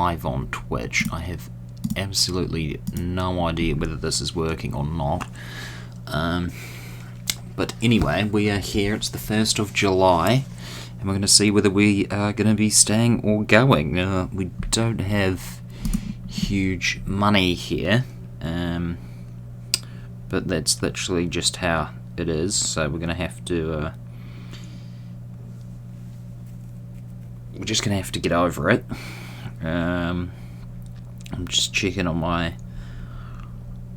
live on Twitch. I have absolutely no idea whether this is working or not. But anyway, we are here. It's the 1st of July, and we're going to see whether we are going to be staying or going. We don't have huge money here, but that's literally just how it is. So we're going to have to. We're just going to have to get over it. I'm just checking on my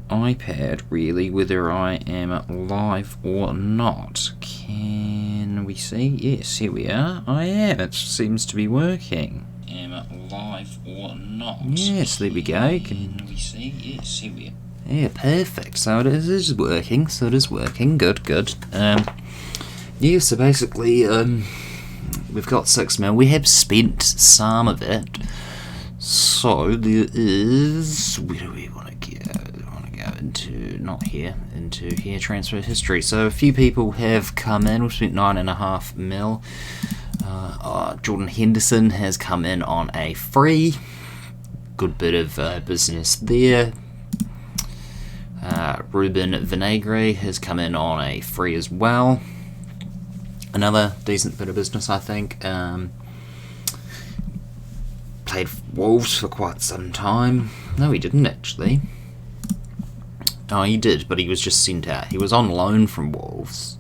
iPad, really, whether I am live or not. Can we see? Yes, here we are. I am. It seems to be working. Am I live or not? Yes, there we go. Can we see? Yes, here we are. Yeah, perfect. So it is working. Good, good. Yeah, so basically, we've got 6 mil. We have spent some of it. So there is. Where do we want to go? We want to go into into here. Transfer history. So a few people have come in. We've spent 9.5 mil. Jordan Henderson has come in on a free. Good bit of business there. Ruben Vinagre has come in on a free as well. Another decent bit of business, I think. Played Wolves for quite some time. No, he didn't actually. Oh, he did, but he was just sent out. He was on loan from Wolves.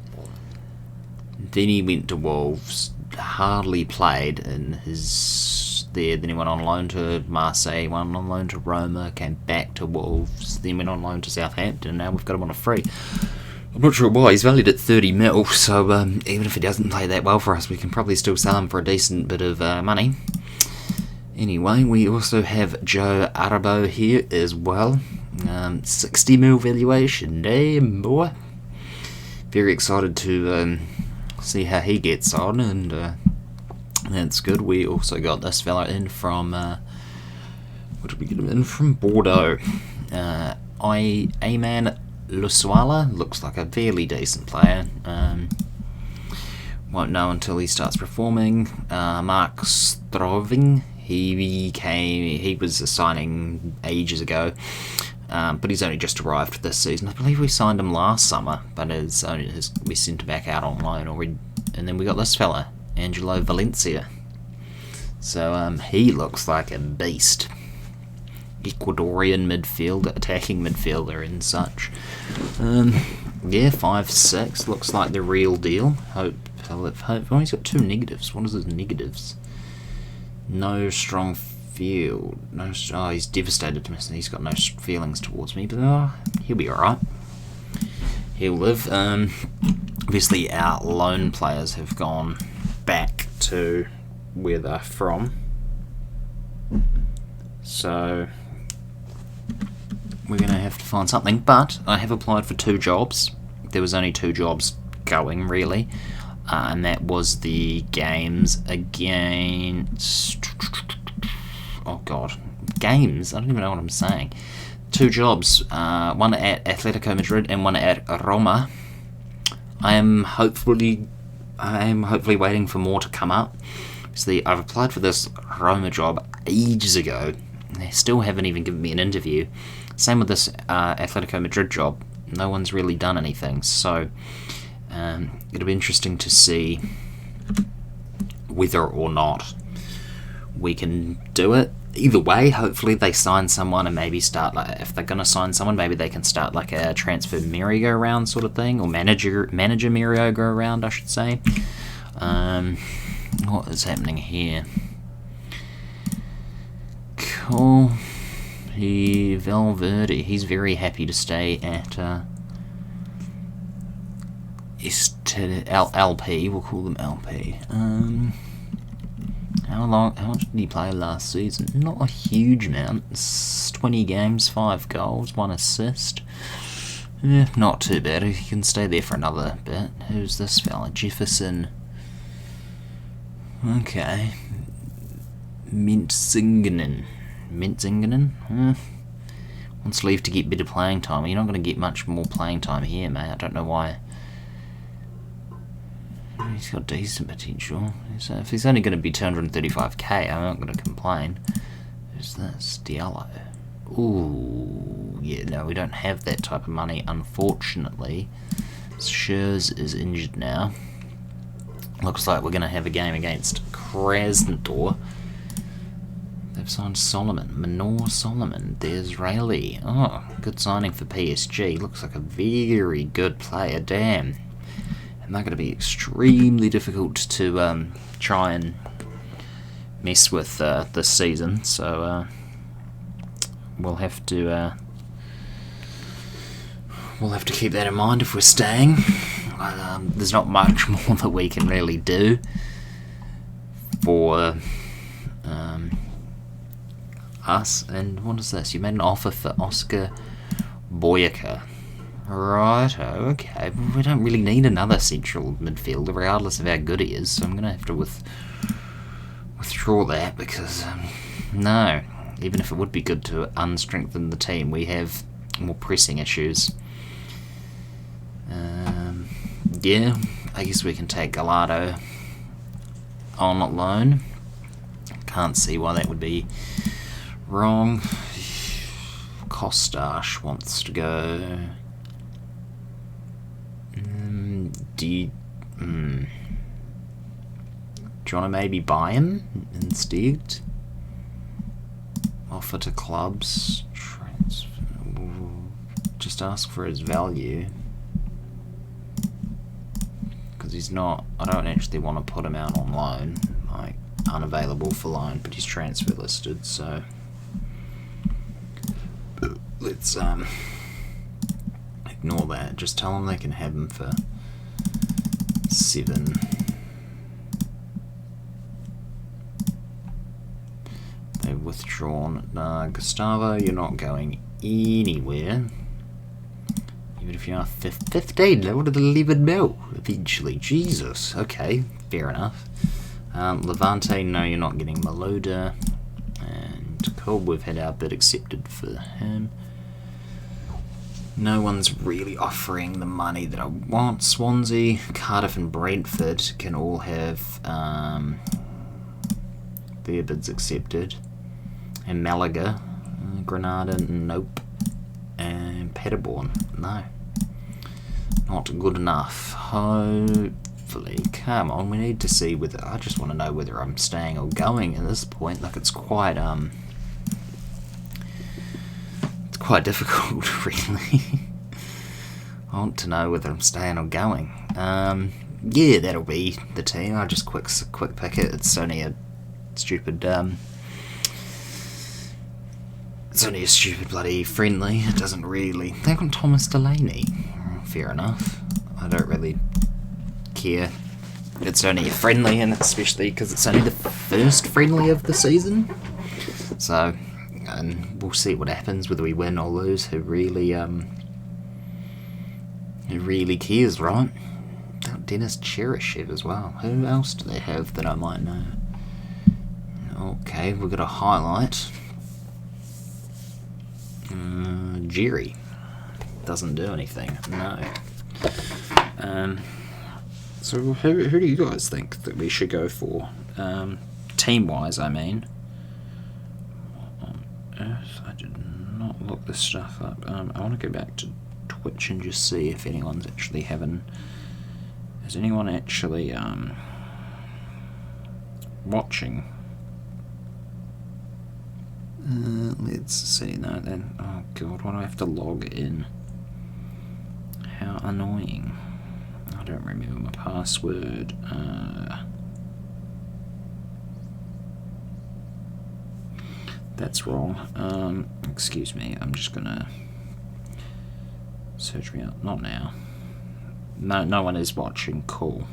Then he went to Wolves, hardly played in his there. Then he went on loan to Marseille, went on loan to Roma, came back to Wolves, then went on loan to Southampton, and now we've got him on a free. I'm not sure why. He's valued at 30 mil, so even if he doesn't play that well for us, we can probably still sell him for a decent bit of money. Anyway, we also have Joe Arabo here as well. 60 mil valuation. Damn, boy. Very excited to see how he gets on, and that's good. We also got this fella in from... what did we get him in from? Bordeaux. Ayman Luswala looks like a fairly decent player. Won't know until he starts performing. Mark Stroving, he was a signing ages ago, but he's only just arrived this season. I believe we signed him last summer, but we sent him back out on loan already. And then we got this fella, Angelo Valencia. So he looks like a beast. Ecuadorian midfielder, attacking midfielder and such. Yeah, 5'6", looks like the real deal. Hope. Oh, he's got 2 negatives. What is his negatives? No strong feel. No. Oh, he's devastated to me. He's got no feelings towards me, but he'll be alright. He'll live. Obviously, our loan players have gone back to where they're from. So we're going to have to find something, but I have applied for 2 jobs. There was only 2 jobs going, really, and that was the games against... oh god, games? I don't even know what I'm saying. 2 jobs, one at Atletico Madrid and one at Roma. I am hopefully waiting for more to come up. See, I've applied for this Roma job ages ago. They still haven't even given me an interview. Same with this Atletico Madrid job. No one's really done anything. So it'll be interesting to see whether or not we can do it. Either way, hopefully they sign someone and maybe start, like, if they're going to sign someone, maybe they can start like a transfer merry-go-round sort of thing, or manager merry-go-round, I should say. What is happening here? Cool. Valverde, he's very happy to stay at LP. We'll call them LP. How much did he play last season? Not a huge amount. 20 games, 5 goals, 1 assist. Not too bad. He can stay there for another bit. Who's this fella? Jefferson. Okay. Mentzingen. Wants to leave to get better playing time. You're not going to get much more playing time here, mate. I don't know why. He's got decent potential. So if he's only going to be 235k, I'm not going to complain. this? Diallo. Ooh, yeah, no, we don't have that type of money, unfortunately. Schurz is injured now. Looks like we're going to have a game against Krasnodar. They've signed Solomon, Minor Solomon, the Israeli. Oh, good signing for PSG. Looks like a very good player, damn. And they're going to be extremely difficult to try and mess with this season, so we'll have to keep that in mind if we're staying. There's not much more that we can really do for us. And what is this? You made an offer for Oscar Boyka. Right, okay. We don't really need another central midfielder, regardless of how good he is, so I'm going to have to withdraw that, because, no. Even if it would be good to unstrengthen the team, we have more pressing issues. Yeah, I guess we can take Gallardo on loan. Can't see why that would be wrong. Kostash wants to go. Do you want to maybe buy him instead? Offer to clubs. Transfer. Just ask for his value. Because he's not... I don't actually want to put him out on loan. Like, unavailable for loan, but he's transfer listed, so... Let's ignore that. Just tell them they can have him for 7. They've withdrawn. Gustavo, you're not going anywhere. Even if you are 15, they would have delivered Mel eventually. Jesus. Okay, fair enough. Levante, no, you're not getting Malouda. And cool, we've had our bid accepted for him. No one's really offering the money that I want. Swansea, Cardiff and Brentford can all have their bids accepted. And Malaga, Granada, nope. And Paderborn, no. Not good enough. Hopefully, come on, we need to see whether... I just want to know whether I'm staying or going at this point. Like, it's quite difficult, really. I want to know whether I'm staying or going. Yeah, that'll be the team. I'll just quick pick it. It's only a stupid bloody friendly. It doesn't really... They've got Thomas Delaney. Fair enough. I don't really care. It's only a friendly, and especially because it's only the first friendly of the season. So... and we'll see what happens, whether we win or lose. Who really cares, right? Dennis Cheryshev as well. Who else do they have that I might know? Okay, we've got a highlight. Jerry doesn't do anything. No. So who do you guys think that we should go for? Team-wise, I mean. I did not look this stuff up. I want to go back to Twitch and just see if anyone's actually having... Is anyone actually watching? Let's see. No, then. Oh god, why do I have to log in? How annoying. I don't remember my password. That's wrong. Excuse me, I'm just gonna search me up. Not now. No one is watching. Cool.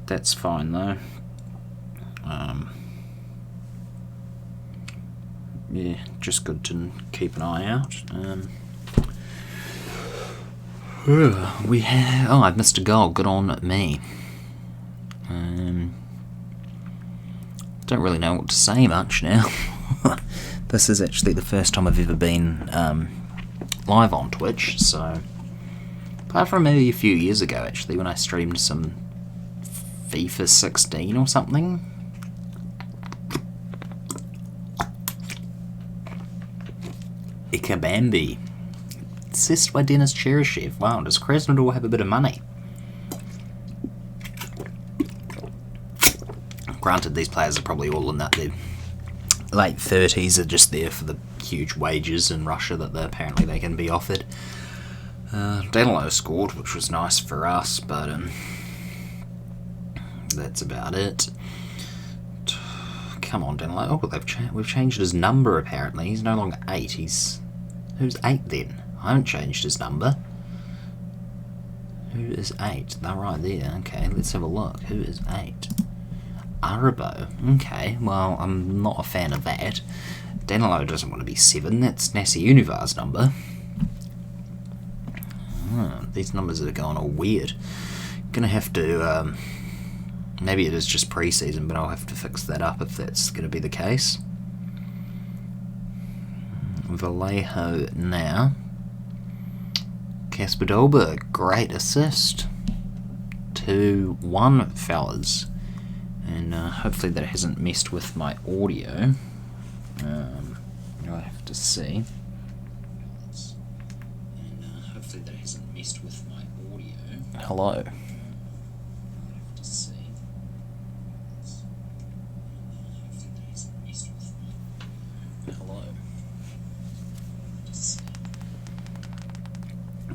That's fine though. Yeah, just good to keep an eye out. We have... Oh, I've missed a goal. Good on me. Don't really know what to say much now. This is actually the first time I've ever been live on Twitch, so... Apart from maybe a few years ago, actually, when I streamed some FIFA 16 or something. Ikabambi. Assist by Dennis Cheryshev. Wow, does Krasnodar have a bit of money? Granted, these players are probably all in their late 30s, are just there for the huge wages in Russia that apparently they can be offered. Danilo scored, which was nice for us, but that's about it. Come on, Danilo. Oh, we've changed his number, apparently. He's no longer 8. Who's 8 then? I haven't changed his number. Who is 8? They're right there. Okay, let's have a look. Who is 8? Arabo. Okay, well, I'm not a fan of that. Danilo doesn't want to be 7. That's Nasi Univar's number. These numbers are going all weird. Gonna have to, maybe it is just pre-season, but I'll have to fix that up if that's gonna be the case. Vallejo now. Kasper Dolberg, great assist. 2-1, fellas. And hopefully that hasn't messed with my audio. I'll have to see. And hopefully that hasn't messed with my audio. Hello. I'll have to see. Hopefully that hasn't messed with my... Hello.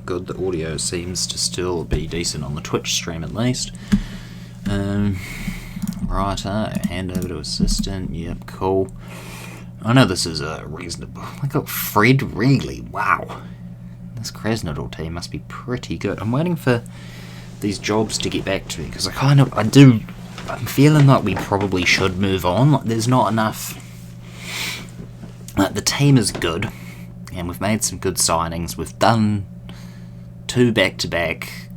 Good, the audio seems to still be decent on the Twitch stream at least. Righto, hand over to assistant, yep, cool. I know this is a reasonable... I got Fred Reilly, wow. This Krasnodar team must be pretty good. I'm waiting for these jobs to get back to me, because I'm feeling like we probably should move on. Like, there's not enough... the team is good, and we've made some good signings. We've done 2 back-to-back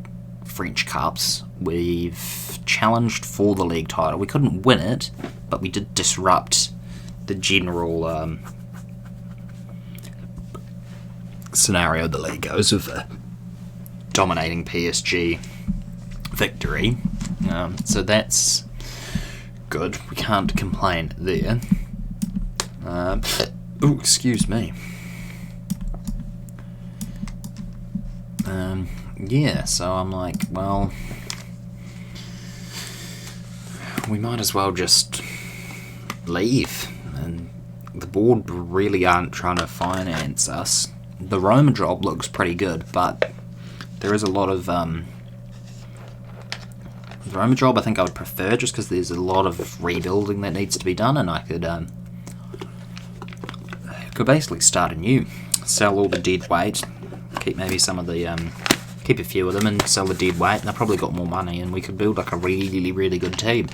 French Cups. We've challenged for the league title. We couldn't win it, but we did disrupt the general scenario the league goes with a dominating PSG victory. So that's good. We can't complain there. Oh, excuse me. Yeah, so I'm like, well, we might as well just leave. And the board really aren't trying to finance us. The Roma job looks pretty good, but there is a lot of... the Roma job I think I would prefer, just because there's a lot of rebuilding that needs to be done, and I could basically start anew. Sell all the dead weight, keep maybe some of the... keep a few of them and sell the dead weight, and I've probably got more money, and we could build like a really, really good team.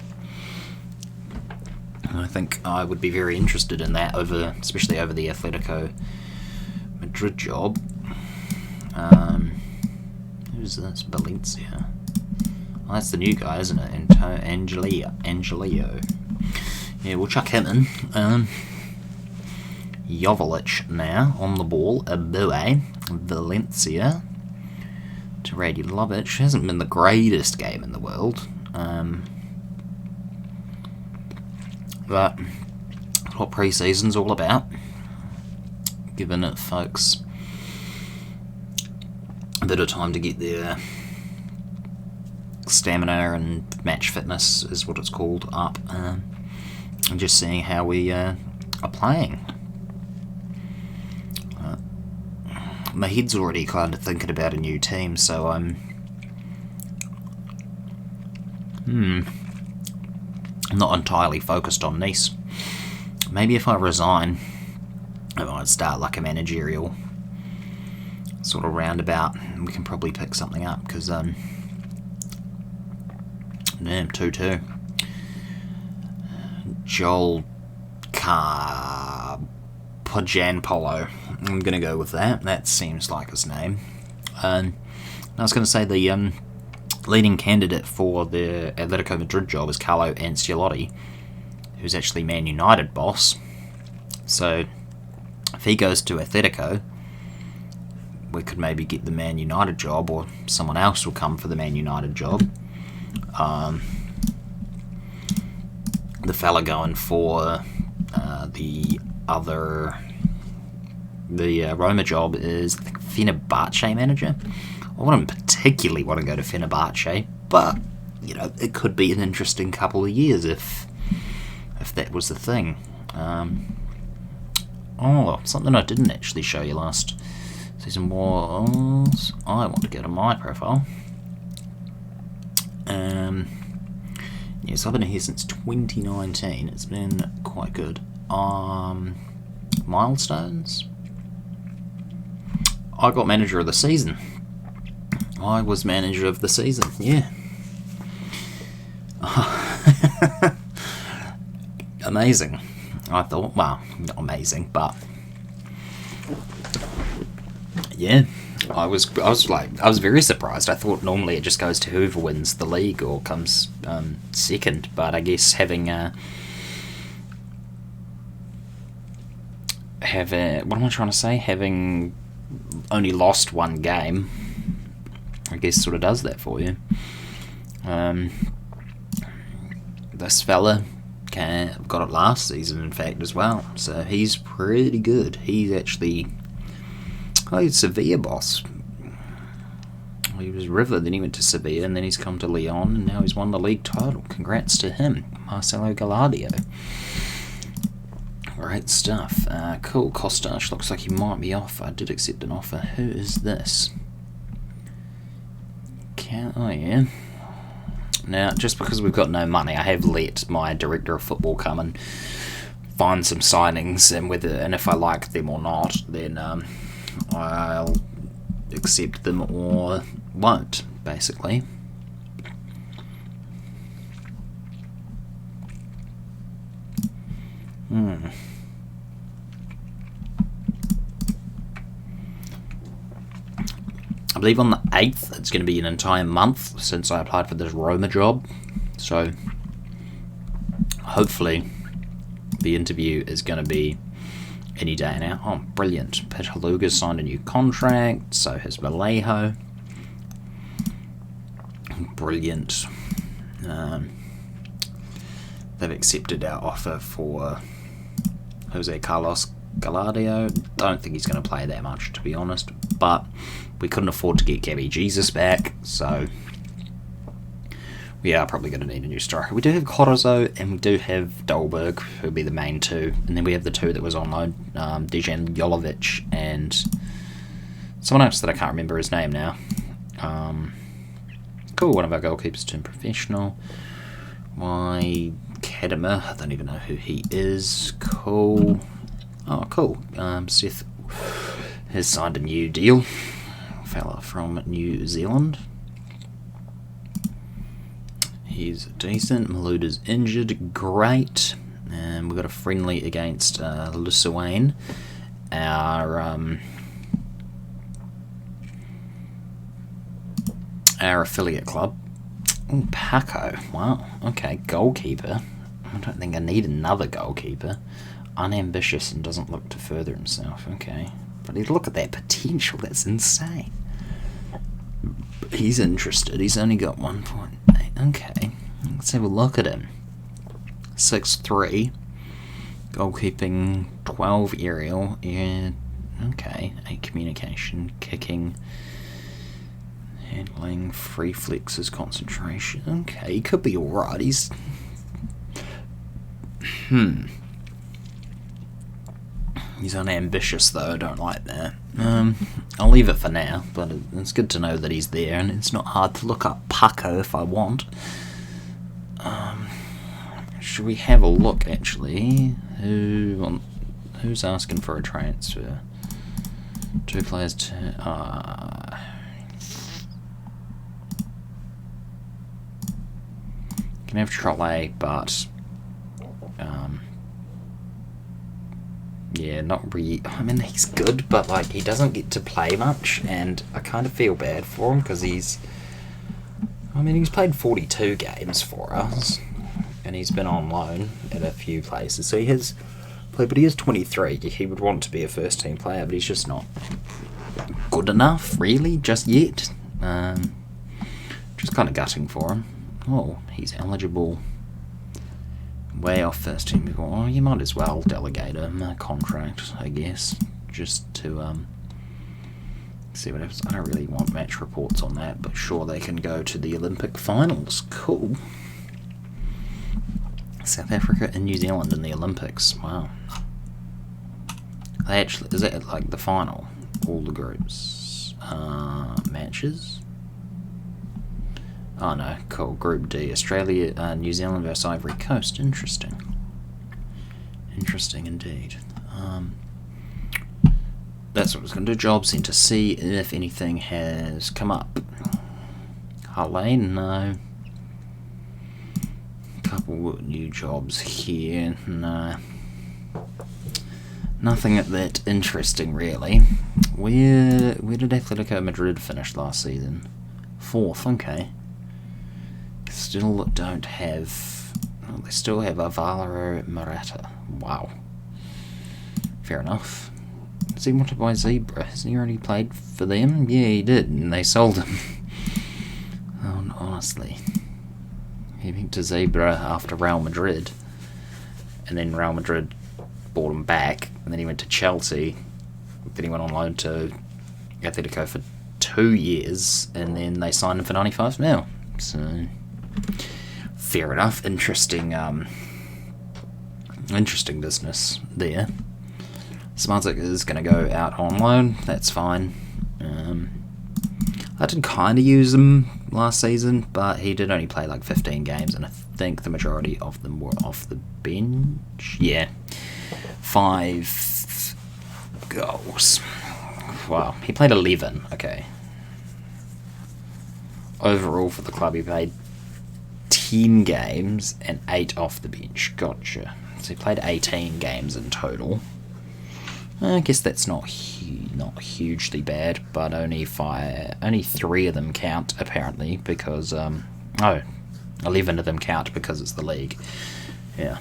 I think I would be very interested in that, especially over the Atletico Madrid job. Who's this? Valencia. Oh, that's the new guy, isn't it? Angelio. Yeah, we'll chuck him in. Jovic now on the ball. Abue. Valencia. To Radulovic. Hasn't been the greatest game in the world. But what pre-season's all about, giving it folks a bit of time to get their stamina and match fitness, is what it's called, up, and just seeing how we are playing. My head's already kind of thinking about a new team, so I'm not entirely focused on Nice. Maybe if I resign, I might start like a managerial sort of roundabout, and we can probably pick something up, because damn, 2-2. Joel Pojanpolo. I'm going to go with that. That seems like his name. I was going to say the leading candidate for the Atletico Madrid job is Carlo Ancelotti, who's actually Man United boss. So if he goes to Atletico, we could maybe get the Man United job, or someone else will come for the Man United job. The fella going for the other the Roma job is, I think, Fenerbahce manager. I wouldn't particularly want to go to Fenerbahce, but you know, it could be an interesting couple of years if that was the thing. Something I didn't actually show you last season was, I want to go to my profile. Yes, I've been here since 2019. It's been quite good. Milestones. I got manager of the season. I was manager of the season, yeah. Amazing. I thought, well, not amazing, but yeah, I was very surprised. I thought normally it just goes to whoever wins the league or comes second, but I guess having having only lost one game, I guess sort of does that for you. This fella got it last season, in fact, as well. So he's pretty good. He's actually, he's Sevilla boss. He was River, then he went to Sevilla, and then he's come to Leon, and now he's won the league title. Congrats to him, Marcelo Gallardo. Great stuff. Cool. Kostas looks like he might be off. I did accept an offer. Who is this? Oh yeah. Now, just because we've got no money, I have let my director of football come and find some signings, and if I like them or not, then I'll accept them or won't, basically. I believe on the 8th it's going to be an entire month since I applied for this Roma job, so hopefully the interview is going to be any day now. Oh, brilliant. Petaluga signed a new contract, so has Vallejo. Brilliant. They've accepted our offer for Jose Carlos Gallardo. Don't think he's going to play that much, to be honest, but we couldn't afford to get Gabby Jesus back, so we are probably going to need a new striker. We do have Corozzo and we do have Dolberg, who'll be the main two, and then we have the two that was on loan, Dejan Jolovic and someone else that I can't remember his name now. Cool, one of our goalkeepers turned professional. Why Kadima, I don't even know who he is. Cool. Oh, cool. Seth has signed a new deal. Fella from New Zealand. He's decent. Maluda's injured. Great. And we've got a friendly against Luswain, our affiliate club. Oh, Paco. Wow. Okay, goalkeeper. I don't think I need another goalkeeper. Unambitious and doesn't look to further himself. Okay. But look at that potential. That's insane. He's interested. He's only got 1.8. Okay. Let's have a look at him. 6'3". Goalkeeping, 12 aerial. Yeah. Okay. 8 communication. Kicking. Handling. Free flexes. Concentration. Okay. He could be alright. He's... He's unambitious though, I don't like that. I'll leave it for now, but it's good to know that he's there, and it's not hard to look up Paco if I want. Should we have a look, actually? Who's asking for a transfer? 2 players to... can have Trolley, but... yeah, not really. I mean, he's good, but like he doesn't get to play much, and I kind of feel bad for him because he's played 42 games for us, and he's been on loan at a few places, so he has played. But he is 23. He would want to be a first team player, but he's just not good enough, really, just yet. Just kind of gutting for him. Oh, he's eligible. Way off first team before. Oh, you might as well delegate him a contract, I guess. just to see what happens. I don't really want match reports on that, but sure, they can go to the Olympic finals. Cool. South Africa and New Zealand in the Olympics. Wow. They actually, is that like the final? All the groups matches. Oh no, cool. Group D, Australia, New Zealand versus Ivory Coast. Interesting. Interesting indeed. That's what I was going to do. Job Centre. See if anything has come up. Halle, no. Couple new jobs here. No. Nothing that interesting really. Where did Atletico Madrid finish last season? 4th. Okay. Still don't have. Oh, they still have Alvaro Morata. Wow. Fair enough. Does he want to buy Zebra? Hasn't he already played for them? Yeah, he did, and they sold him. Oh, honestly. He went to Zebra after Real Madrid, and then Real Madrid bought him back, and then he went to Chelsea. Then he went on loan to Atletico for 2 years, and then they signed him for 95 mil. So, fair enough. Interesting business there. Smartek is going to go out on loan. That's fine. I did kind of use him last season, but he did only play like 15 games, and I think the majority of them were off the bench. Yeah. 5 goals. Wow. He played 11. Okay. Overall for the club, he played 10 games and 8 off the bench. Gotcha. So he played 18 games in total. I guess that's not hugely bad, but only 3 of them count apparently because 11 of them count because it's the league. Yeah.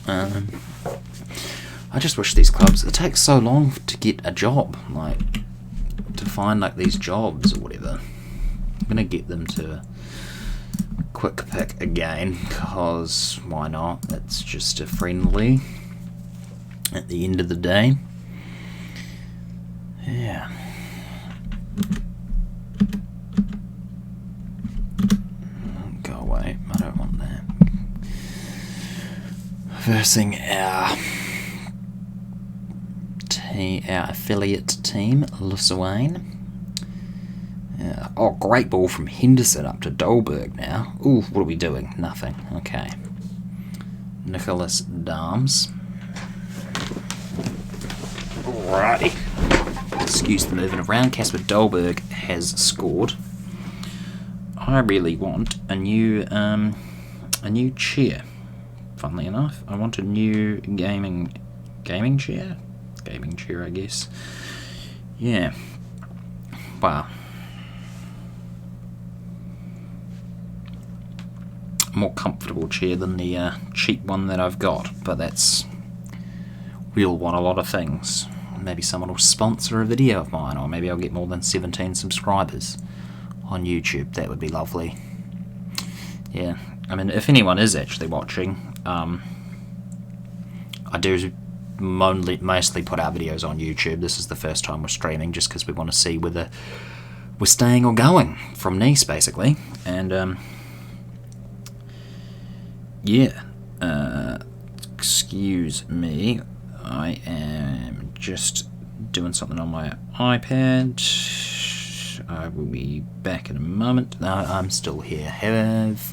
I just wish these clubs. It takes so long to get a job, like to find like these jobs or whatever. I'm gonna get them to quick pick again because why not? It's just a friendly. At the end of the day. Yeah. Go away. I don't want that. Versing our affiliate team, Lithuania. Oh, great ball from Henderson up to Dolberg now. Ooh, what are we doing? Nothing. Okay. Nicholas Dahms. Alrighty. Excuse the moving around. Casper Dolberg has scored. I really want a new chair. Funnily enough, I want a new gaming chair. Gaming chair, I guess. Yeah. Wow. More comfortable chair than the cheap one that I've got, but that's. We'll want a lot of things. Maybe someone will sponsor a video of mine, or maybe I'll get more than 17 subscribers on YouTube. That would be lovely. Yeah, I mean, if anyone is actually watching, I do mostly put our videos on YouTube. This is the first time we're streaming, just because we want to see whether we're staying or going from Nice, basically. And yeah, excuse me. I am just doing something on my iPad. I will be back in a moment. No, I'm still here.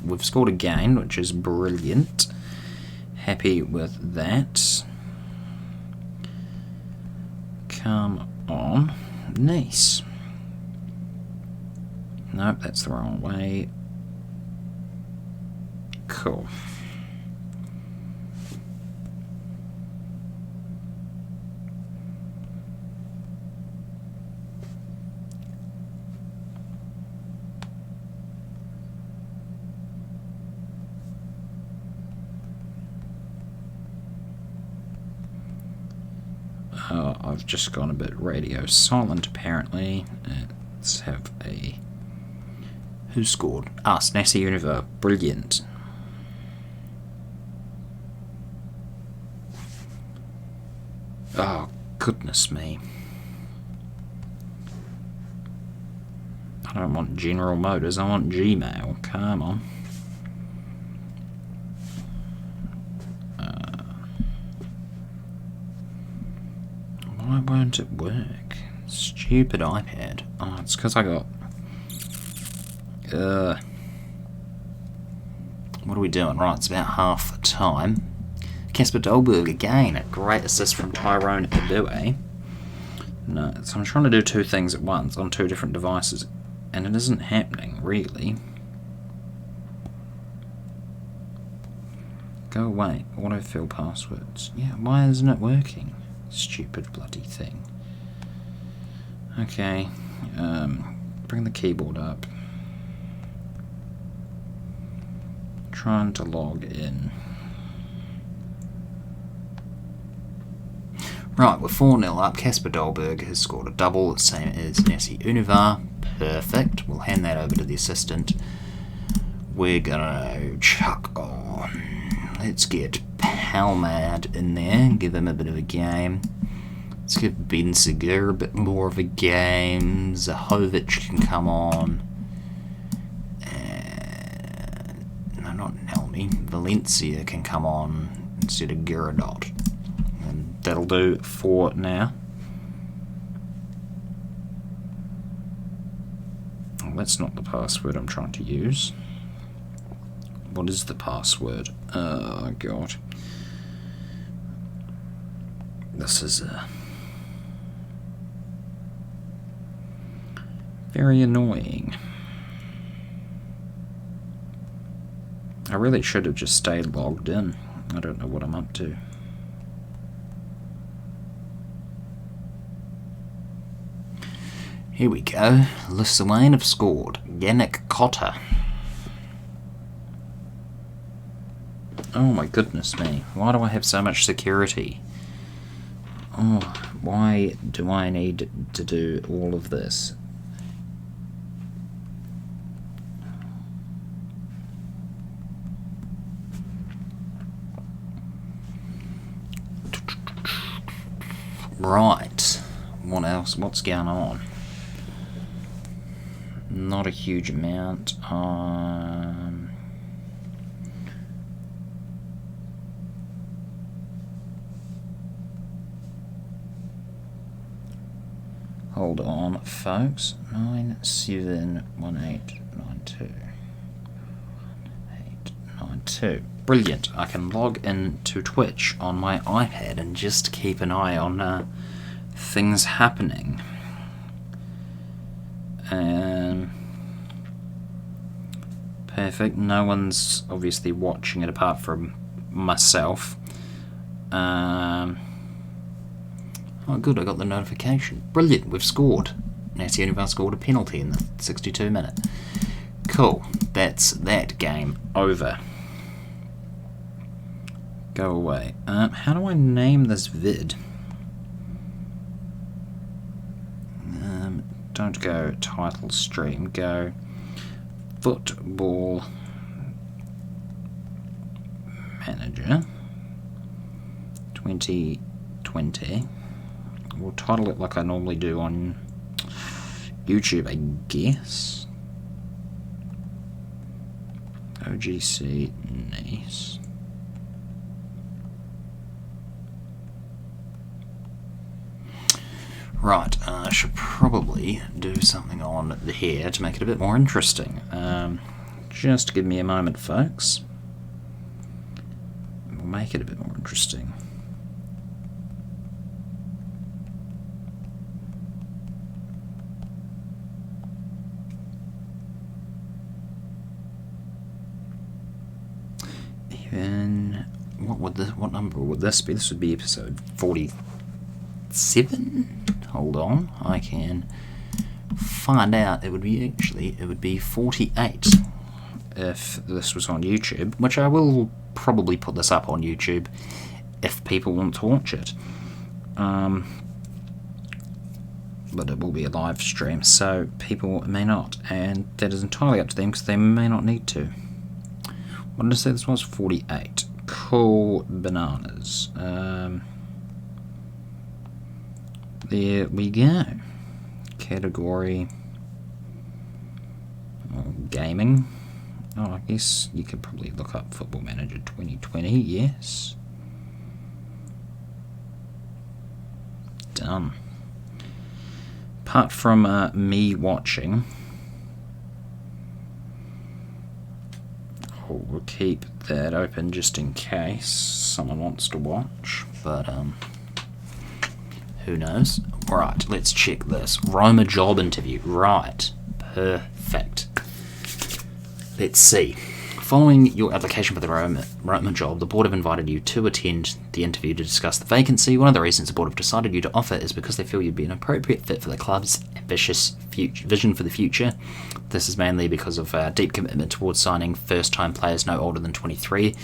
We've scored again, which is brilliant. Happy with that. Come on. Nice. Nope, that's the wrong way. Cool. I've just gone a bit radio silent apparently. Let's have a... Who scored? Snassi Univer. Brilliant. Oh goodness me. I don't want General Motors, I want Gmail. Come on. Why won't it work? Stupid iPad. Oh, it's because I got... what are we doing? Right, it's about half time. Casper Dolberg again. A great assist from Tyrone Abue. No, so I'm trying to do two things at once on two different devices, and it isn't happening, really. Go away. Autofill passwords. Yeah, why isn't it working? Stupid bloody thing. Okay, bring the keyboard up. Trying to log in. Right, we're 4-0 up. Casper Dolberg has scored a double, same as Nancy Univar. Perfect. We'll hand that over to the assistant. We're gonna chuck on. Let's get Palmad in there, give him a bit of a game. Let's give Ben Segur a bit more of a game. Zahovic can come on. No, not Nelmy. Valencia can come on instead of Girodot. And that'll do for now. Oh, that's not the password I'm trying to use. What is the password? Oh, God. This is very annoying. I really should have just stayed logged in. I don't know what I'm up to. Here we go. Lithuania have scored. Yannick Cotter. Oh my goodness me. Why do I have so much security? Oh, why do I need to do all of this? Right. What else? What's going on? Not a huge amount. Hold on, folks. 971892. 892. Brilliant. I can log into Twitch on my iPad and just keep an eye on things happening. Perfect. No one's obviously watching it apart from myself. Oh good, I got the notification. Brilliant, we've scored. Nancy Univar scored a penalty in the 62 minute. Cool, that's that game over. Go away. How do I name this vid? Don't go title stream, go Football Manager 2020. We'll title it like I normally do on YouTube, I guess. OGC Nice. Right, I should probably do something on here to make it a bit more interesting. Just give me a moment, folks. We'll make it a bit more interesting. Even what number would this be? This would be episode 47. Hold on, I can find out. It would be 48 if this was on YouTube, which I will probably put this up on YouTube if people want to watch it. But it will be a live stream, so people may not, and that is entirely up to them because they may not need to. What did I say this was? 48. Cool bananas. there we go. Category gaming. Oh, I guess you could probably look up Football Manager 2020, yes. Done. Apart from me watching, we'll keep that open just in case someone wants to watch, but who knows. Right, let's check this. Roma job interview. Right, perfect. Let's see. Following your application for the Roma job, the board have invited you to attend the interview to discuss the vacancy. One of the reasons the board have decided you to offer is because they feel you'd be an appropriate fit for the club's ambitious vision for the future. This is mainly because of our deep commitment towards signing first-time players no older than 23,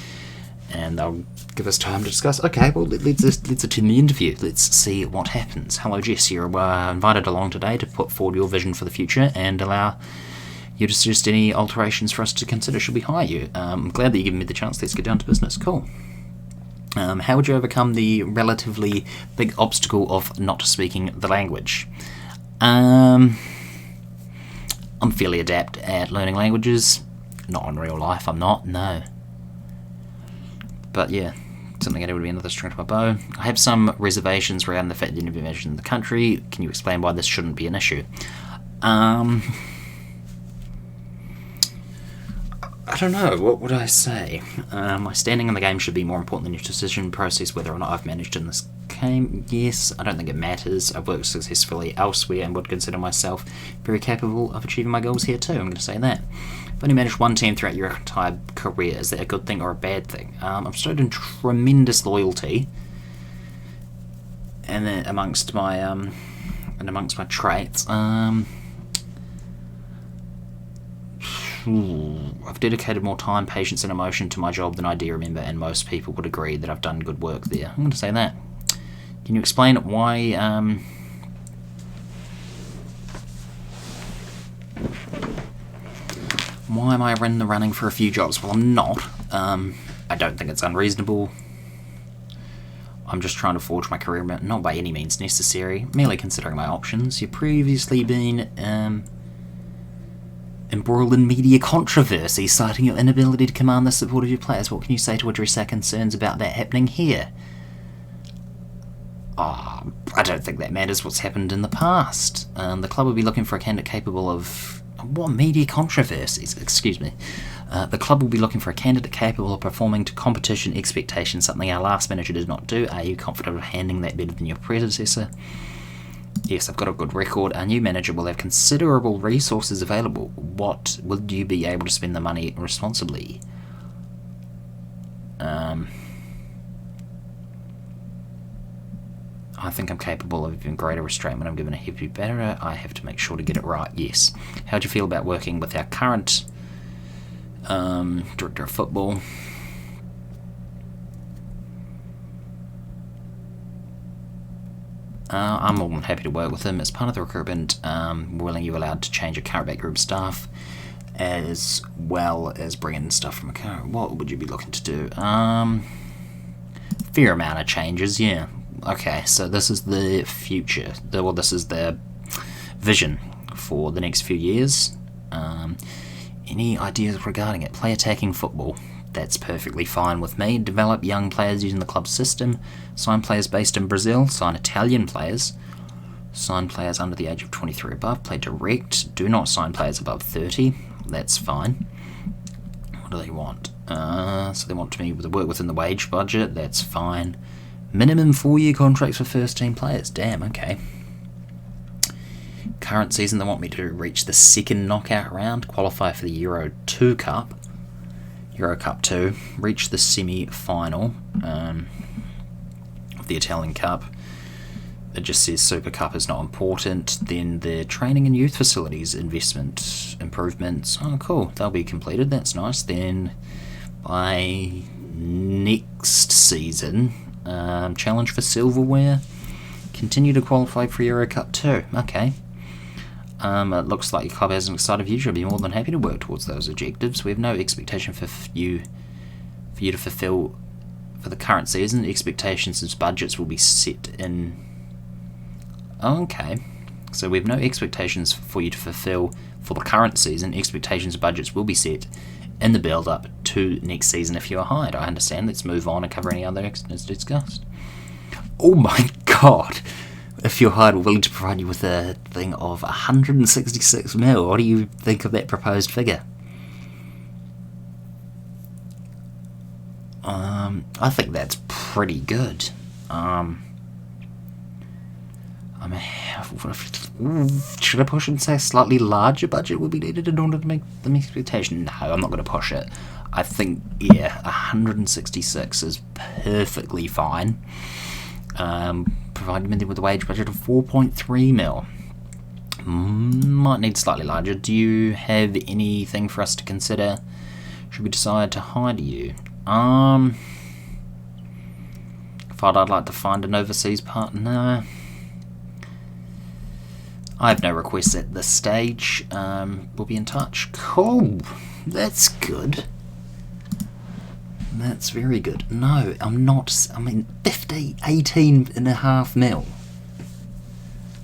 and they'll give us time to discuss. Okay, well, let's attend the interview. Let's see what happens. Hello, Jess. You're invited along today to put forward your vision for the future and allow you to suggest any alterations for us to consider should we hire you. I'm glad that you've given me the chance. Let's get down to business. Cool. How would you overcome the relatively big obstacle of not speaking the language? I'm fairly adept at learning languages. Not in real life, I'm not, no. But yeah, something that would be another string to my bow. I have some reservations around the fact that you've been mentioned in the country. Can you explain why this shouldn't be an issue? I don't know, what would I say? My standing in the game should be more important than your decision process whether or not I've managed in this game. Yes, I don't think it matters. I've worked successfully elsewhere and would consider myself very capable of achieving my goals here too, I'm going to say that. You've only managed one team throughout your entire career. Is that a good thing or a bad thing? I've showed in tremendous loyalty, and then amongst my traits, I've dedicated more time, patience, and emotion to my job than I do remember, and most people would agree that I've done good work there. I'm going to say that. Can you explain why? Why am I in the running for a few jobs? Well, I'm not. I don't think it's unreasonable. I'm just trying to forge my career, but not by any means necessary. Merely considering my options. You've previously been embroiled in media controversy, citing your inability to command the support of your players. What can you say to address our concerns about that happening here? I don't think that matters what's happened in the past. The club will be looking for a candidate capable of... What media controversies? Excuse me. The club will be looking for a candidate capable of performing to competition expectations, something our last manager did not do. Are you confident of handling that better than your predecessor? Yes, I've got a good record. Our new manager will have considerable resources available. What will you be able to spend the money responsibly? I think I'm capable of even greater restraint when I'm given a heavy batter. I have to make sure to get it right, yes. How do you feel about working with our current director of football? I'm more than happy to work with him. As part of the recruitment, willing you allowed to change your current backroom staff, as well as bring in stuff from a current... What would you be looking to do? Fair amount of changes, yeah. Okay, so this is the future. This is the vision for the next few years. Any ideas regarding it? Play attacking football. That's perfectly fine with me. Develop young players using the club system. Sign players based in Brazil. Sign Italian players. Sign players under the age of 23 above. Play direct. Do not sign players above 30. That's fine. What do they want? So they want me to work within the wage budget. That's fine. Minimum 4-year contracts for first team players. Damn, okay. Current season, they want me to reach the second knockout round, qualify for the Euro 2 Cup, Euro Cup 2, reach the semi-final of the Italian Cup. It just says Super Cup is not important. Then the training and youth facilities investment improvements. Oh, cool. They'll be completed. That's nice. Then by next season, challenge for silverware. Continue to qualify for Euro Cup 2. Okay. It looks like your club has an exciting future. I'd be more than happy to work towards those objectives. We have no expectation for you to fulfill for the current season. Expectations as budgets will be set in Okay. So we have no expectations for you to fulfill for the current season. Expectations budgets will be set in the build-up to next season if you are hired. I understand. Let's move on and cover any other as discussed. Oh my god! If you're hired, we're willing to provide you with a thing of 166 mil. What do you think of that proposed figure? I think that's pretty good. Should I push and say a slightly larger budget will be needed in order to make the expectation? No, I'm not going to push it. I think, 166 is perfectly fine. Provided me with a wage budget of 4.3 mil. Might need slightly larger. Do you have anything for us to consider should we decide to hire you? I'd like to find an overseas partner. I have no requests at this stage. We'll be in touch. Cool. That's good. That's very good. No, I'm not. 18.5 mil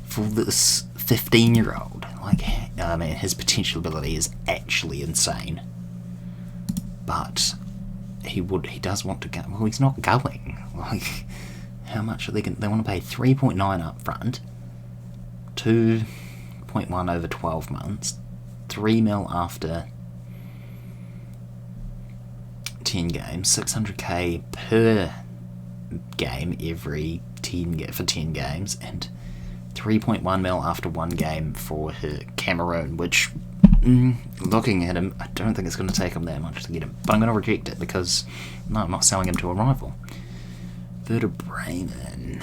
for this 15-year-old. His potential ability is actually insane. But he does want to go. Well, he's not going. How much are they going? They want to pay 3.9 up front, 2.1 over 12 months, 3 mil after 10 games, 600k per game every 10 for 10 games, and 3.1 mil after 1 game for Cameroon, which, looking at him, I don't think it's going to take him that much to get him. But I'm going to reject it because, no, I'm not selling him to a rival. Vertebrainen.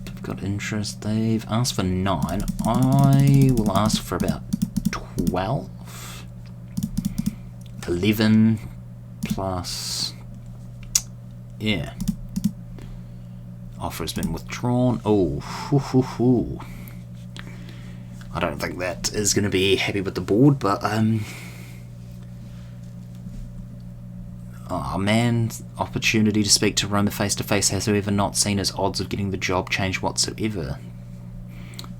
They've got interest. They've asked for 9. I will ask for about 12. 11 plus... yeah. Offer has been withdrawn. Oh, I don't think that is going to be happy with the board, but man's opportunity to speak to Roma face to face has, however, not seen his odds of getting the job change whatsoever.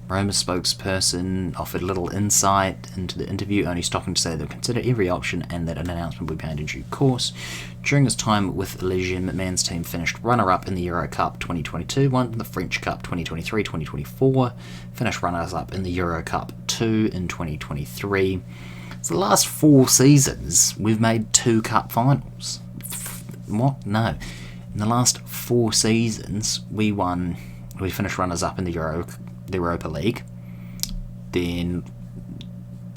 Roma's spokesperson offered little insight into the interview, only stopping to say they'll consider every option and that an announcement will be made in due course. During his time with Legion, McMahon's team finished runner-up in the Euro Cup 2022, won the French Cup 2023-2024, finished runners-up in the Euro Cup 2 in 2023. So the last 4 seasons, we've made 2 cup finals. What? No. In the last 4 seasons, we finished runners-up in the Europa League. Then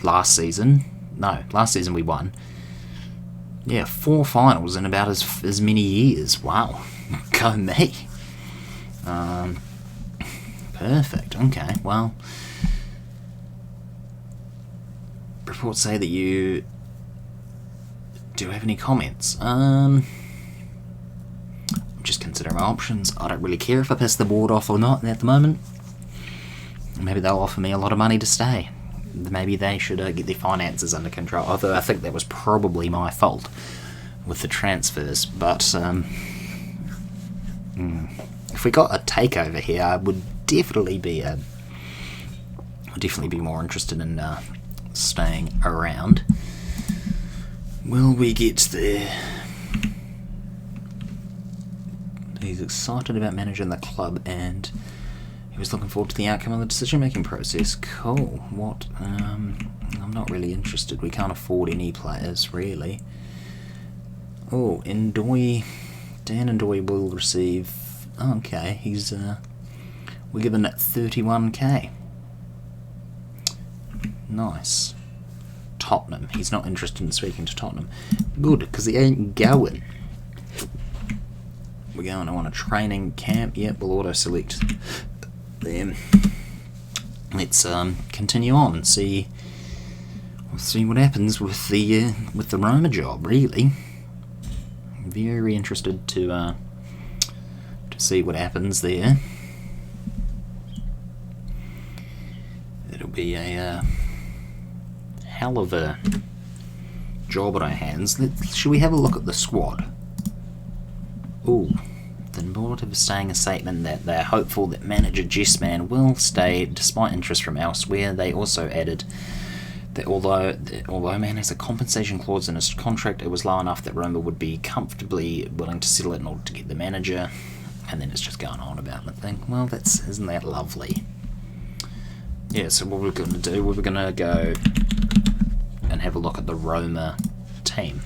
last season we won. 4 finals in about as many years. Wow. Go me. Perfect. Okay, well, reports say that you do have any comments. I'm just considering my options. I don't really care if I piss the board off or not at the moment. Maybe they'll offer me a lot of money to stay. Maybe they should get their finances under control. Although I think that was probably my fault with the transfers. But if we got a takeover here, I would definitely be more interested in staying around. Will we get there? He's excited about managing the club and he was looking forward to the outcome of the decision-making process. Cool. What? I'm not really interested. We can't afford any players, really. Oh, Dan Ndoye will receive... okay, he's... we're given 31k. Nice. Tottenham. He's not interested in speaking to Tottenham. Good, because he ain't going. We're going on a training camp. Yep, we'll auto-select them. Let's continue on and see what happens with the Roma job. Really, I'm very interested to see what happens there. It'll be a hell of a job on our hands. Should we have a look at the squad? Ooh, thin boy. Automotive is saying a statement that they're hopeful that manager Jessman will stay despite interest from elsewhere. They also added that although man has a compensation clause in his contract, it was low enough that Roma would be comfortably willing to settle it in order to get the manager. And then it's just going on about the thing. Well, isn't that lovely? Yeah, so what we're going to do, we're going to go and have a look at the Roma team.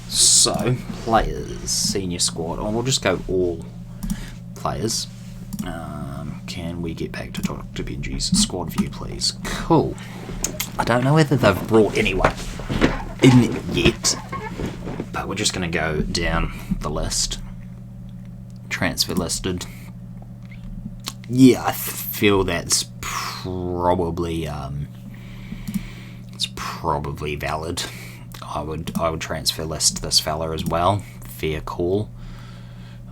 So, players, senior squad. Oh, we'll just go all players. Can we get back to Dr. Benji's squad view, please? Cool. I don't know whether they've brought anyone in yet, but we're just going to go down the list. Transfer listed. Yeah, I feel that's probably valid. I would transfer list this fella as well. Fair call.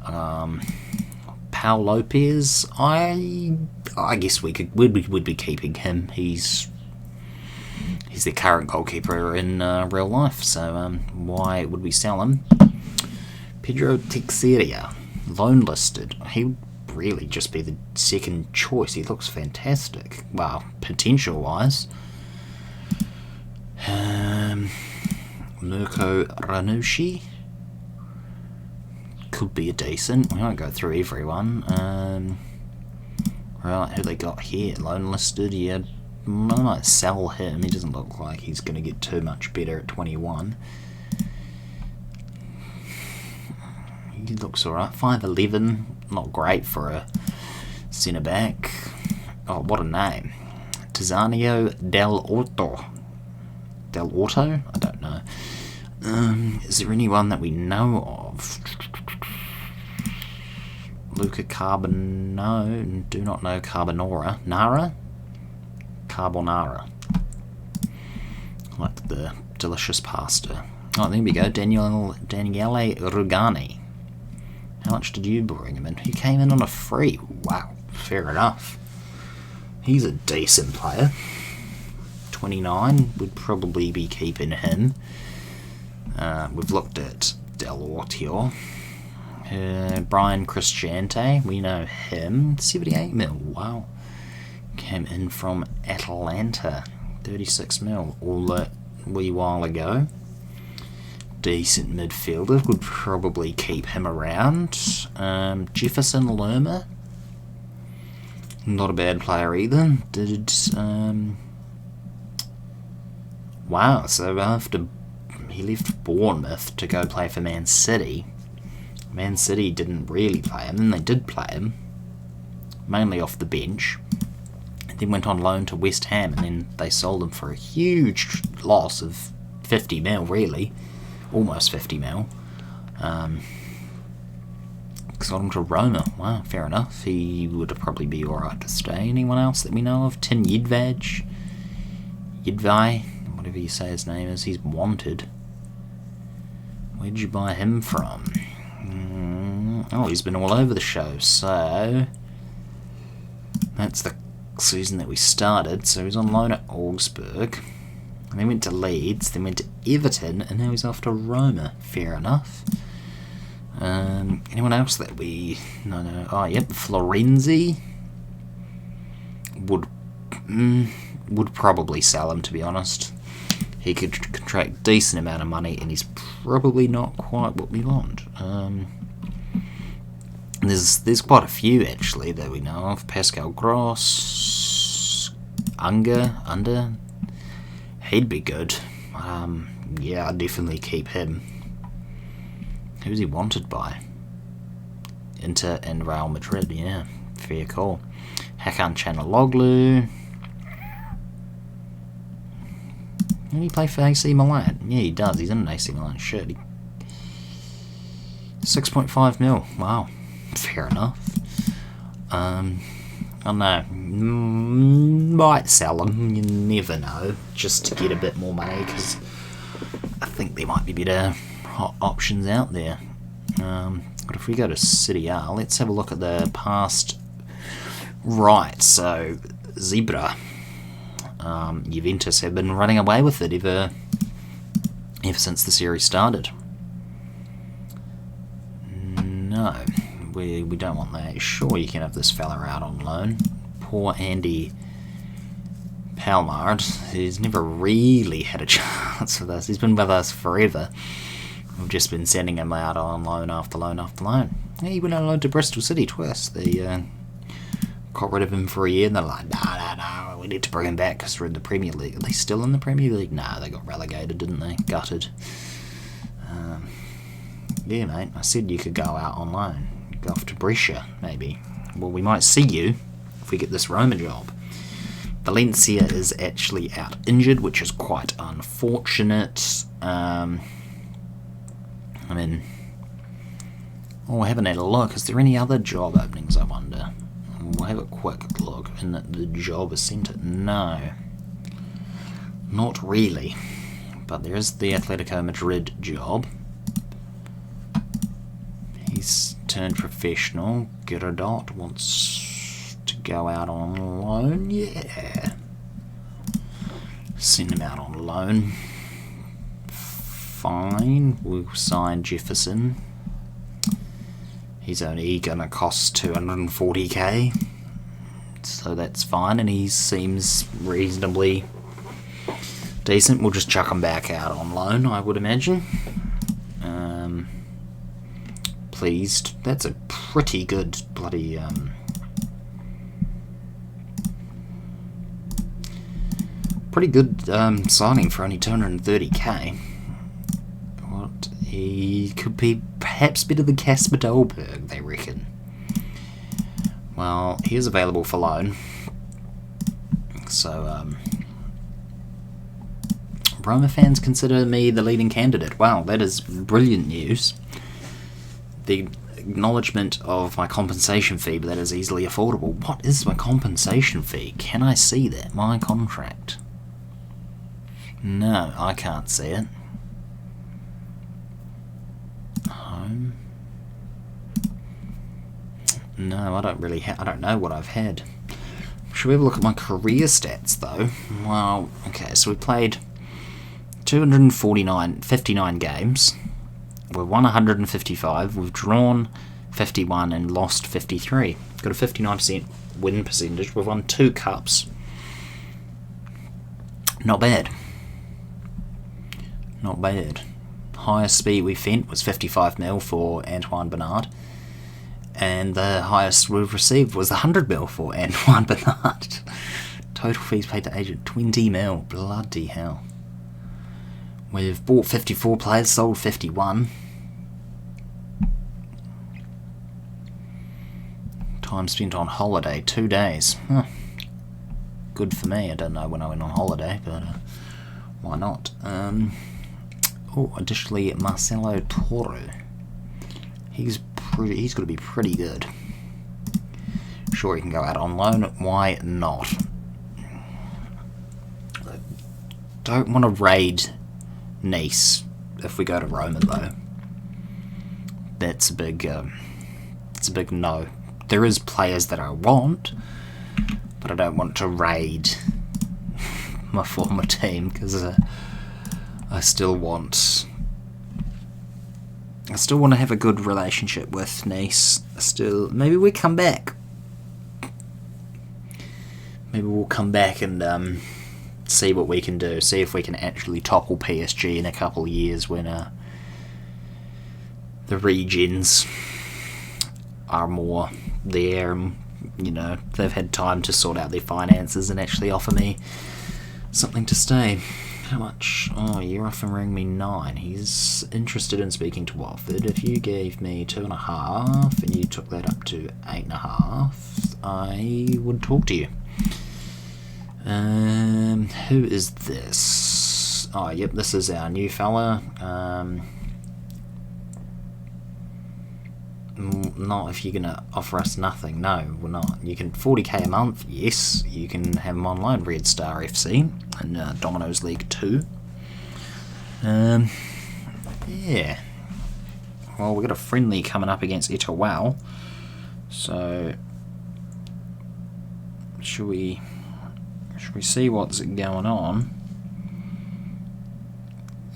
Pau Lopez, I guess we'd be keeping him. He's the current goalkeeper in real life, so why would we sell him? Pedro Teixeira, loan listed. He would really just be the second choice. He looks fantastic. Well, potential wise. Mirko Ranucci could be a decent. We won't go through everyone. Right, who they got here? Loan listed. Yeah, I might sell him. He doesn't look like he's going to get too much better at 21. He looks alright. 5'11", not great for a centre back. Oh, what a name! Tizanio Del Orto. Del Orto? I don't know. Is there anyone that we know of? Luca Carbonaro. Do not know Carbonara. Nara? Carbonara. Like the delicious pasta. Oh, there we go. Daniele Rugani. How much did you bring him in? He came in on a free. Wow, fair enough. He's a decent player. 29, would probably be keeping him. We've looked at Del Ortio. Brian Cristante, we know him. 78 mil, wow. Came in from Atalanta. 36 mil, all a wee while ago. Decent midfielder, would probably keep him around. Jefferson Lerma, not a bad player either. Wow, so after he left Bournemouth to go play for Man City, Man City didn't really play him, then they did play him, mainly off the bench. Then went on loan to West Ham, and then they sold him for a huge loss of 50 mil, really. Almost 50 mil. Sold him to Roma. Wow, fair enough. He would probably be alright to stay. Anyone else that we know of? Tin Jedvaj? Whatever you say his name is. He's wanted. Where'd you buy him from? Oh, he's been all over the show, so that's the season that we started. So he's on loan at Augsburg, and then went to Leeds, then went to Everton, and now he's off to Roma. Fair enough. Anyone else that we... No. Oh, yep, Florenzi. Would probably sell him, to be honest. He could contract a decent amount of money, and he's probably not quite what we want. There's quite a few, actually, that we know of. Pascal Gross, Under. He'd be good. Yeah, I'd definitely keep him. Who's he wanted by? Inter and Real Madrid, yeah. Fair call. Hakan Çalhanoğlu. Did he play for AC Milan? Yeah, he does. He's in an AC Milan shirt. 6.5 mil. Wow. Fair enough. I don't know. Might sell him. You never know. Just to get a bit more money, because I think there might be better options out there. But if we go to Serie A, let's have a look at the past. Right, so Zebra. Juventus have been running away with it ever since the series started. No, we don't want that. Sure, you can have this fella out on loan. Poor Andy Palmard. He's never really had a chance for this. He's been with us forever. We've just been sending him out on loan after loan after loan. Yeah, he went on loan to Bristol City twice. They got rid of him for a year, and they're like, no, we need to bring him back because we're in the Premier League. Are they still in the Premier League? No, they got relegated, didn't they? Gutted. Yeah, mate, I said you could go out on loan. Go off to Brescia, maybe. Well, we might see you if we get this Roma job. Valencia is actually out injured, which is quite unfortunate. I mean, having had a look. Is there any other job openings, I wonder? We'll have a quick look in the job centre. No. Not really. But there is the Atletico Madrid job. He's turned professional. Girodot wants to go out on loan. Yeah. Send him out on loan. Fine. We'll sign Jefferson. He's only going to cost 240k. So that's fine, and he seems reasonably decent. We'll just chuck him back out on loan, I would imagine. Pleased. That's a pretty good bloody pretty good signing for only 230k. What, he could be perhaps better than Casper Dolberg, they reckon. Well, he is available for loan, so Roma fans consider me the leading candidate. Wow, that is brilliant news. The acknowledgement of my compensation fee, but that is easily affordable. What is my compensation fee? Can I see that? My contract. No, I can't see it. Home. No, I don't really I don't know what I've had. Should we have a look at my career stats, though? Well, okay, so we played 59 games. We've won 155, we've drawn 51 and lost 53. Got a 59% win percentage. We've won 2 cups. Not bad. Not bad. Highest speed we fent was 55 mil for Antoine Bernard. And the highest we've received was 100 mil for Antoine Bernard. Total fees paid to agent 20 mil. Bloody hell. We've bought 54 players, sold 51. Time spent on holiday, 2 days. Huh. Good for me. I don't know when I went on holiday, but why not? Additionally, Marcelo Toro. He's got to be pretty good. Sure, he can go out on loan. Why not? Don't want to raid Nice if we go to Roma, though. That's a big no. There is players that I want, but I don't want to raid my former team because I still want to have a good relationship with Nice. Maybe we come back. Maybe we'll come back and see what we can do. See if we can actually topple PSG in a couple of years when the regions are more there and, they've had time to sort out their finances and actually offer me something to stay. How much? Oh, you're offering me 9. He's interested in speaking to Watford. If you gave me 2.5 and you took that up to 8.5, I would talk to you. Who is this? Oh, yep, this is our new fella. Not if you're going to offer us nothing. No, we're not. You can 40k a month. Yes, you can have him online. Red Star FC and Domino's League 2. Yeah. Well, we've got a friendly coming up against Etoile. So, should we see what's going on?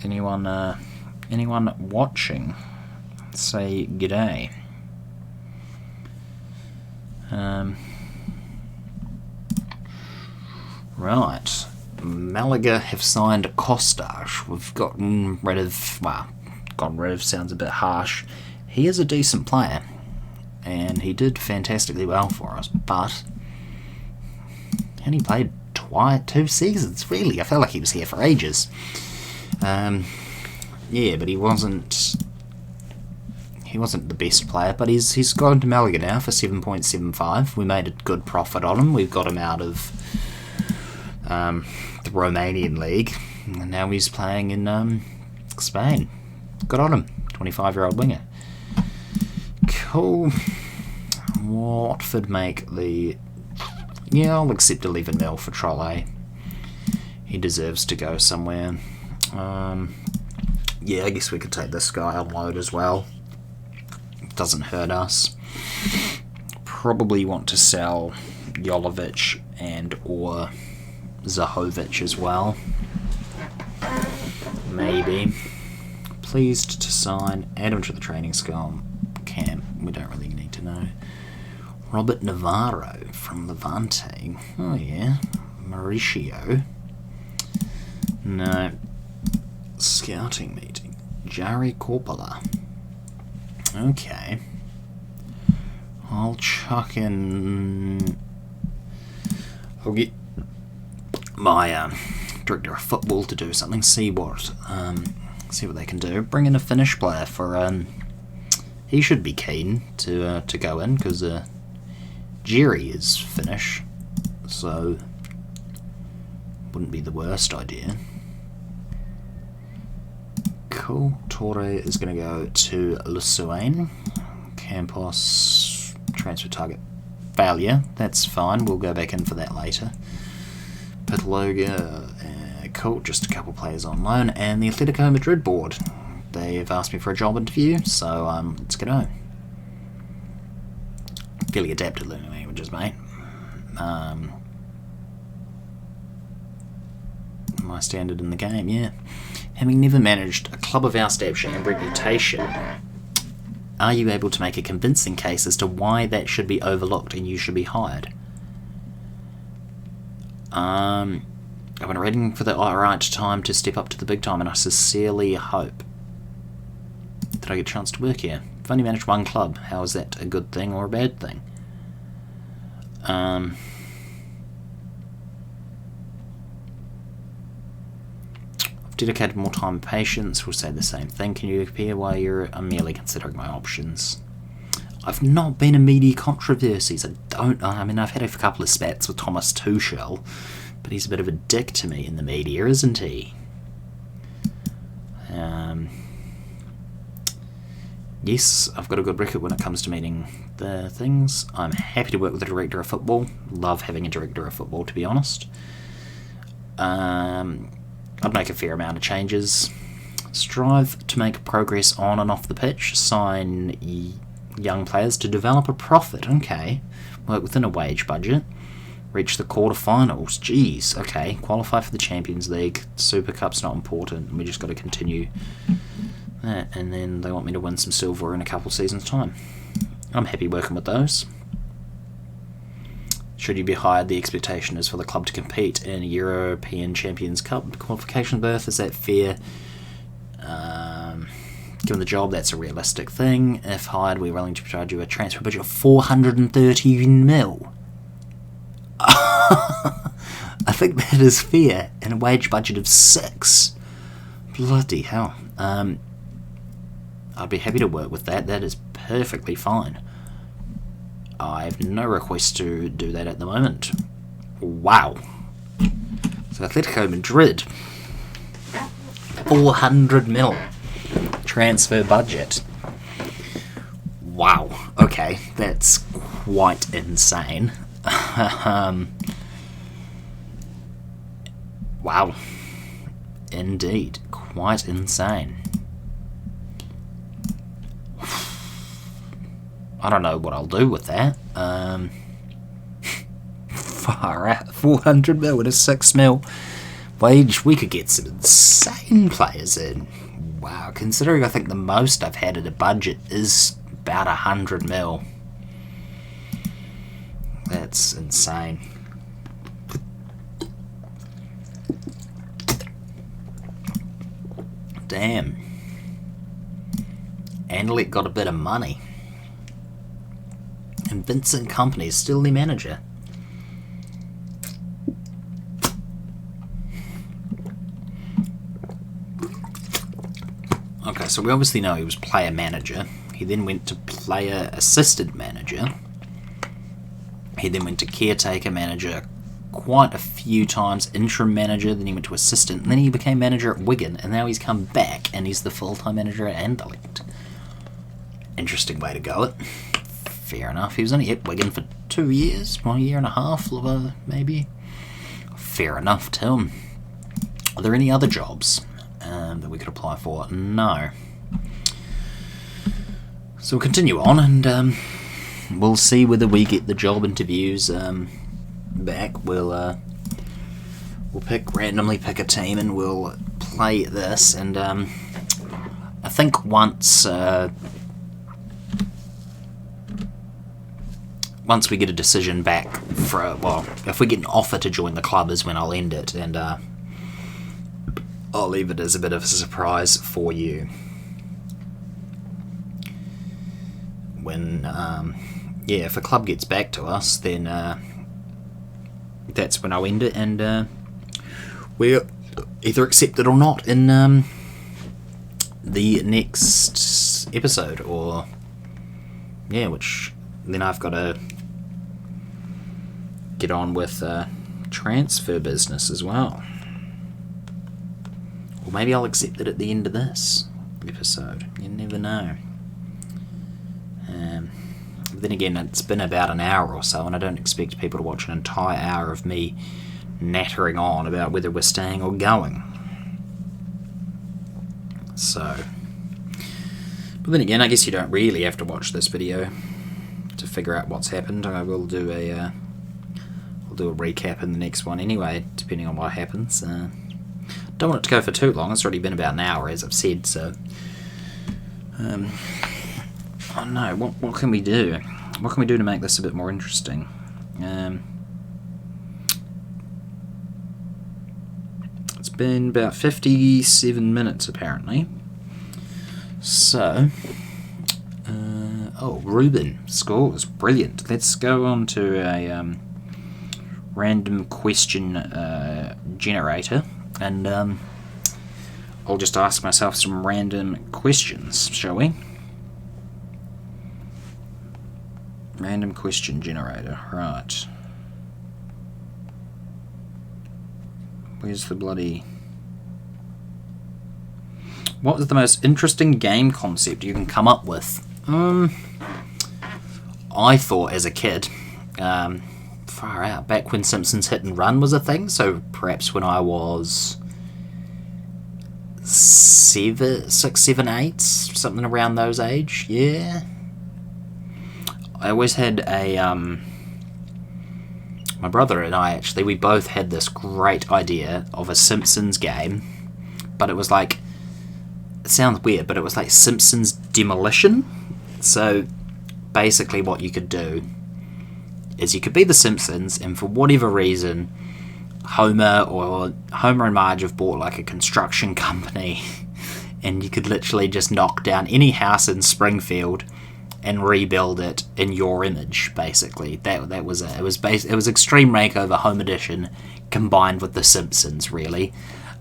Anyone watching? Say g'day. Right. Malaga have signed Kostas. We've gotten rid of... Well, gotten rid of sounds a bit harsh. He is a decent player. And he did fantastically well for us. But... And he played 2 seasons, really. I felt like he was here for ages. Yeah, but he wasn't the best player, but he's gone to Malaga now for 7.75. We made a good profit on him. We've got him out of the Romanian league, and now he's playing in Spain. Good on him. 25-year-old winger. Cool. Watford make the... Yeah, I'll accept 11 mil for Trolle. He deserves to go somewhere. Yeah, I guess we could take this guy on load as well. Doesn't hurt us. Probably want to sell Jolovic and or Zahovic as well. Maybe. Pleased to sign. Add him to the training squad camp. We don't really need to know. Robert Navarro from Levante. Oh yeah. Mauricio. No. Scouting meeting. Jari Korpela. Okay. I'll chuck in... I'll get my director of football to do something. See what they can do. Bring in a Finnish player for... he should be keen to go in because Jerry is Finnish, so wouldn't be the worst idea. Cool. Torre is going to go to Lussuane. Campos, transfer target failure. That's fine. We'll go back in for that later. Pitaloga, cool. Just a couple players on loan. And the Atletico Madrid board. They've asked me for a job interview, so let's get on. Fairly adept at learning languages, mate. My standard in the game, yeah. Having never managed a club of our stature and reputation, are you able to make a convincing case as to why that should be overlooked and you should be hired? I've been waiting for the right time to step up to the big time, and I sincerely hope that I get a chance to work here. I've only managed one club. How is that a good thing or a bad thing? Dedicated more time and patience. We'll say the same thing. Can you appear why I'm merely considering my options? I've not been in media controversies. I've had a couple of spats with Thomas Tuchel, but he's a bit of a dick to me in the media, isn't he? Yes, I've got a good record when it comes to meeting the things. I'm happy to work with a director of football. Love having a director of football, to be honest. I'd make a fair amount of changes. Strive to make progress on and off the pitch. Sign young players to develop a profit. Okay. Work within a wage budget. Reach the quarterfinals. Jeez. Okay. Qualify for the Champions League. Super Cup's not important. We just got to continue that. And then they want me to win some silver in a couple seasons' time. I'm happy working with those. Should you be hired, the expectation is for the club to compete in a European Champions Cup qualification berth. Is that fair? Given the job, that's a realistic thing. If hired, we're willing to provide you a transfer budget of 430 mil. I think that is fair. And a wage budget of 6. Bloody hell. I'd be happy to work with that. That is perfectly fine. I have no request to do that at the moment. Wow. So Atletico Madrid. 400 mil transfer budget. Wow. Okay, that's quite insane. Wow. Indeed. Quite insane. I don't know what I'll do with that. Far out. 400 mil and a 6 mil wage. We could get some insane players in. Wow. Considering I think the most I've had at a budget is about 100 mil. That's insane. Damn. Anderlecht got a bit of money. And Vincent Kompany is still the manager. Okay, so we obviously know he was player manager. He then went to player assistant manager. He then went to caretaker manager quite a few times, interim manager, then he went to assistant, and then he became manager at Wigan, and now he's come back and he's the full-time manager at Anderlecht. Interesting way to go it. Fair enough. He was only at Wigan for 2 years, 1 year and a half, maybe. Fair enough to him. Are there any other jobs that we could apply for? No. So we'll continue on, and we'll see whether we get the job interviews back. We'll randomly pick a team, and we'll play this. And I think once we get a decision back if we get an offer to join the club is when I'll end it, and I'll leave it as a bit of a surprise for you. When if a club gets back to us, then that's when I'll end it, and we'll either accept it or not in the next episode, or which then I've got to get on with transfer business as well. Or maybe I'll accept it at the end of this episode. You never know. But then again, it's been about an hour or so, and I don't expect people to watch an entire hour of me nattering on about whether we're staying or going. So, but then again, I guess you don't really have to watch this video to figure out what's happened. I will do a recap in the next one anyway, depending on what happens. Don't want it to go for too long. It's already been about an hour, as I've said. So, oh no, what can we do? What can we do to make this a bit more interesting? It's been about 57 minutes apparently. So, Ruben scores, brilliant. Let's go on to a random question generator, and I'll just ask myself some random questions, shall we? Random question generator, right. Where's the bloody... What was the most interesting game concept you can come up with? I thought as a kid, far out, back when Simpsons Hit and Run was a thing, so perhaps when I was 6, 7, 8, something around those age, yeah. I always had a, my brother and I actually, we both had this great idea of a Simpsons game, but it was like, it sounds weird, but it was like Simpsons Demolition. So basically what you could do is you could be the Simpsons, and for whatever reason, Homer and Marge have bought like a construction company, and you could literally just knock down any house in Springfield and rebuild it in your image. Basically, that was it. It was Extreme Makeover Home Edition combined with the Simpsons, really.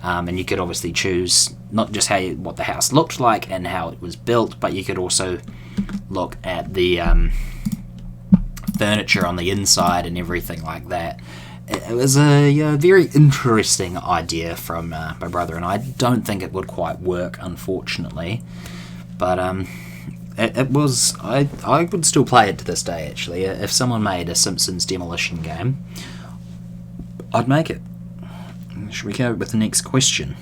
And you could obviously choose not just what the house looked like and how it was built, but you could also look at the furniture on the inside and everything like that. It was a very interesting idea from my brother and I. Don't think it would quite work, unfortunately, but it was. I would still play it to this day. Actually, if someone made a Simpsons Demolition game, I'd make it. Should we go with the next question?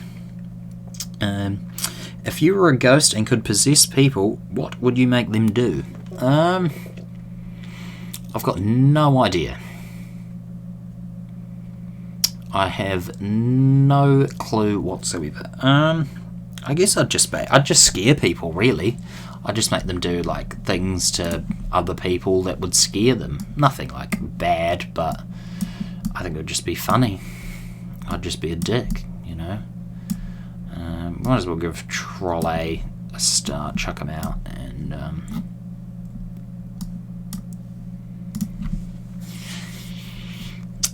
If you were a ghost and could possess people, what would you make them do? I've got no idea. I have no clue whatsoever. I guess I'd just scare people, really. I'd just make them do like things to other people that would scare them. Nothing like bad, but I think it would just be funny. I'd just be a dick, you know. Might as well give Troll A start, chuck him out, and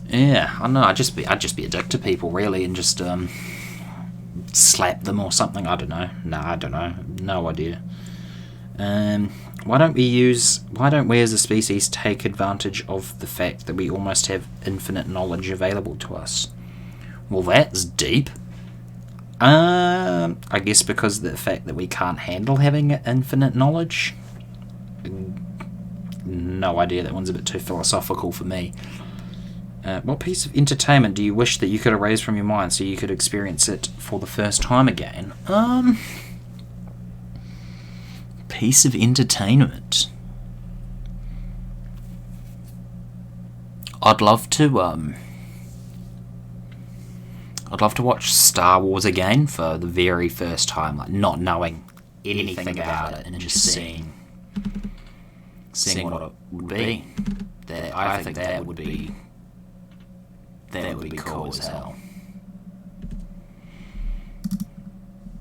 yeah, I don't know. I'd just be a dick to people, really, and just slap them or something. I don't know. No, I don't know. No idea. Why don't we as a species take advantage of the fact that we almost have infinite knowledge available to us? Well, that's deep. I guess because of the fact that we can't handle having infinite knowledge. No idea, that one's a bit too philosophical for me. What piece of entertainment do you wish that you could erase from your mind so you could experience it for the first time again? Piece of entertainment. I'd love to watch Star Wars again for the very first time, like not knowing anything about it and just seeing what it would be. I think that would be cool as hell.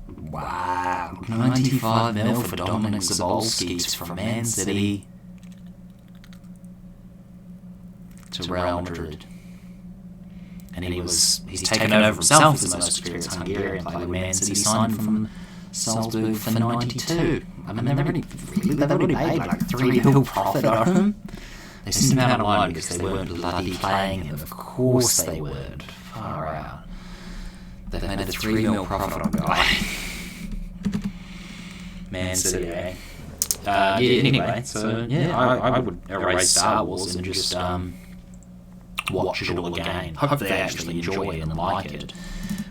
Wow, 95 mil for Dominic Zabolski from Man City to Real Madrid. And he's taken over himself as the most experienced Hungarian player. Man City signed from Salzburg for 92. I mean, they've already made like 3 mil profit on him. They sent him out on loan because they weren't bloody playing him. Of course they weren't. Far out. They've made a 3 mil profit on guy. Man City, eh? Anyway, so yeah, I would erase Star Wars and just watch it all again. Hopefully they actually enjoy it and like it.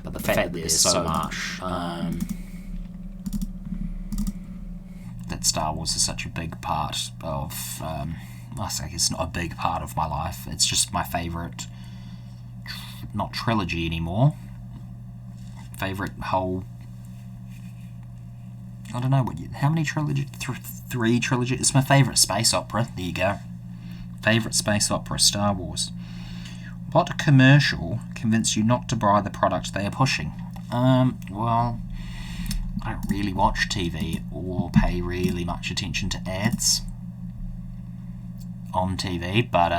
But the fact that there's so much that Star Wars is such a big part of, I guess not a big part of my life. It's just my favourite, not trilogy anymore. Favourite whole. I don't know how many trilogy. 3 trilogy. It's my favourite space opera. There you go. Favourite space opera, Star Wars. What commercial convinced you not to buy the product they are pushing? Well, I don't really watch TV or pay really much attention to ads on TV, but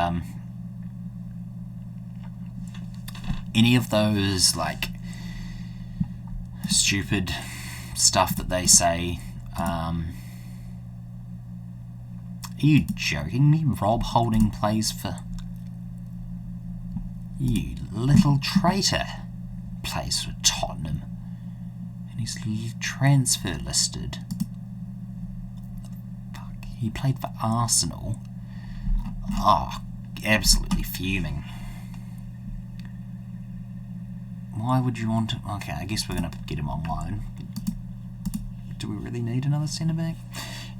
any of those like stupid stuff that they say, are you joking me? Rob Holding plays for... You little traitor. Plays for Tottenham. And he's transfer listed. Fuck. He played for Arsenal. Oh, absolutely fuming. Why would you want to... Okay, I guess we're going to get him on loan. Do we really need another centre-back?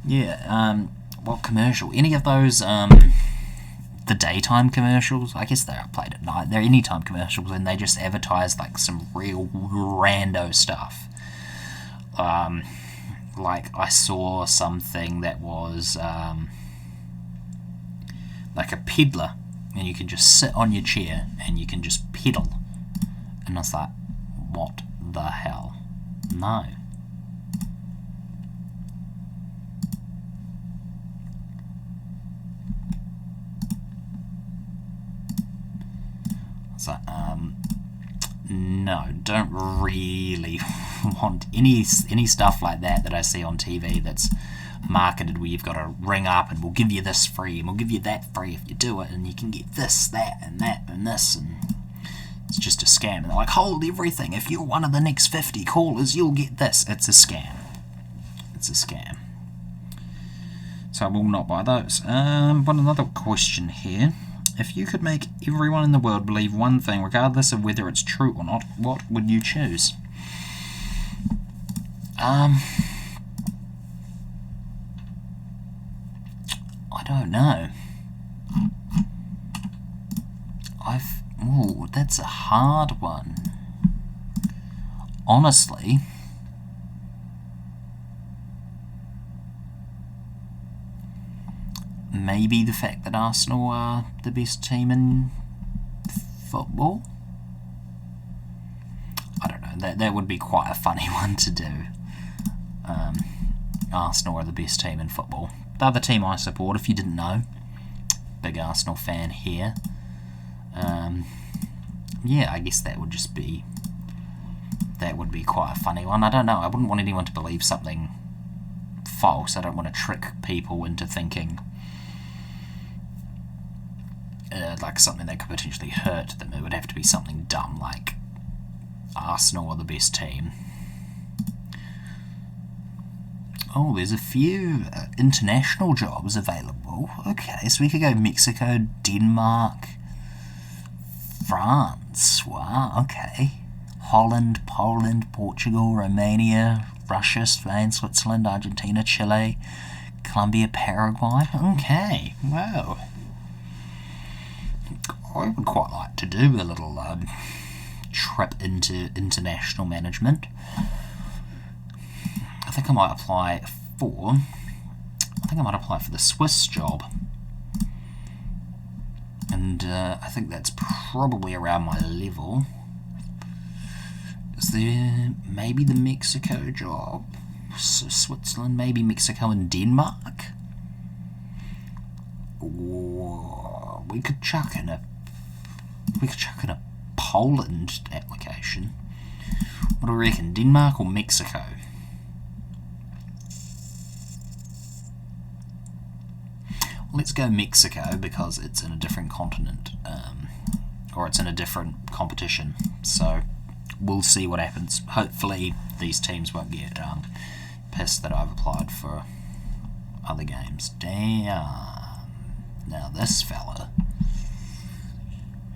Yeah, what commercial? Any of those, the daytime commercials? I guess they're played at night. They're anytime commercials, and they just advertise, like, some real rando stuff. Like, I saw something that was, like a peddler, and you can just sit on your chair, and you can just pedal. And I was like, what the hell? No. So, no, don't really want any stuff like that I see on TV that's marketed where you've got to ring up and we'll give you this free and we'll give you that free if you do it, and you can get this, that, and this, and it's just a scam. And they're like, hold everything, if you're one of the next 50 callers, you'll get this. It's a scam. It's a scam. So I will not buy those. But another question here. If you could make everyone in the world believe one thing, regardless of whether it's true or not, what would you choose? I don't know. Ooh, that's a hard one. Honestly, Maybe the fact that Arsenal are the best team in football? I don't know, that would be quite a funny one to do. Arsenal are the best team in football. The other team I support, if you didn't know, big Arsenal fan here. Yeah, I guess that would be quite a funny one. I don't know, I wouldn't want anyone to believe something false. I don't want to trick people into thinking like something that could potentially hurt them. It would have to be something dumb like Arsenal are the best team. Oh, there's a few international jobs available. Okay, so we could go Mexico, Denmark, France. Wow, okay. Holland, Poland, Portugal, Romania, Russia, Spain, Switzerland, Argentina, Chile, Colombia, Paraguay. Okay, wow. I would quite like to do a little trip into international management. I think I might apply for the Swiss job. And I think that's probably around my level. Is there maybe the Mexico job? So Switzerland, maybe Mexico and Denmark? Or we could chuck in a Poland application. What do we reckon, Denmark or Mexico? Let's go Mexico because it's in a different continent, or it's in a different competition. So we'll see what happens. Hopefully these teams won't get pissed that I've applied for other games. Damn. Now this fella,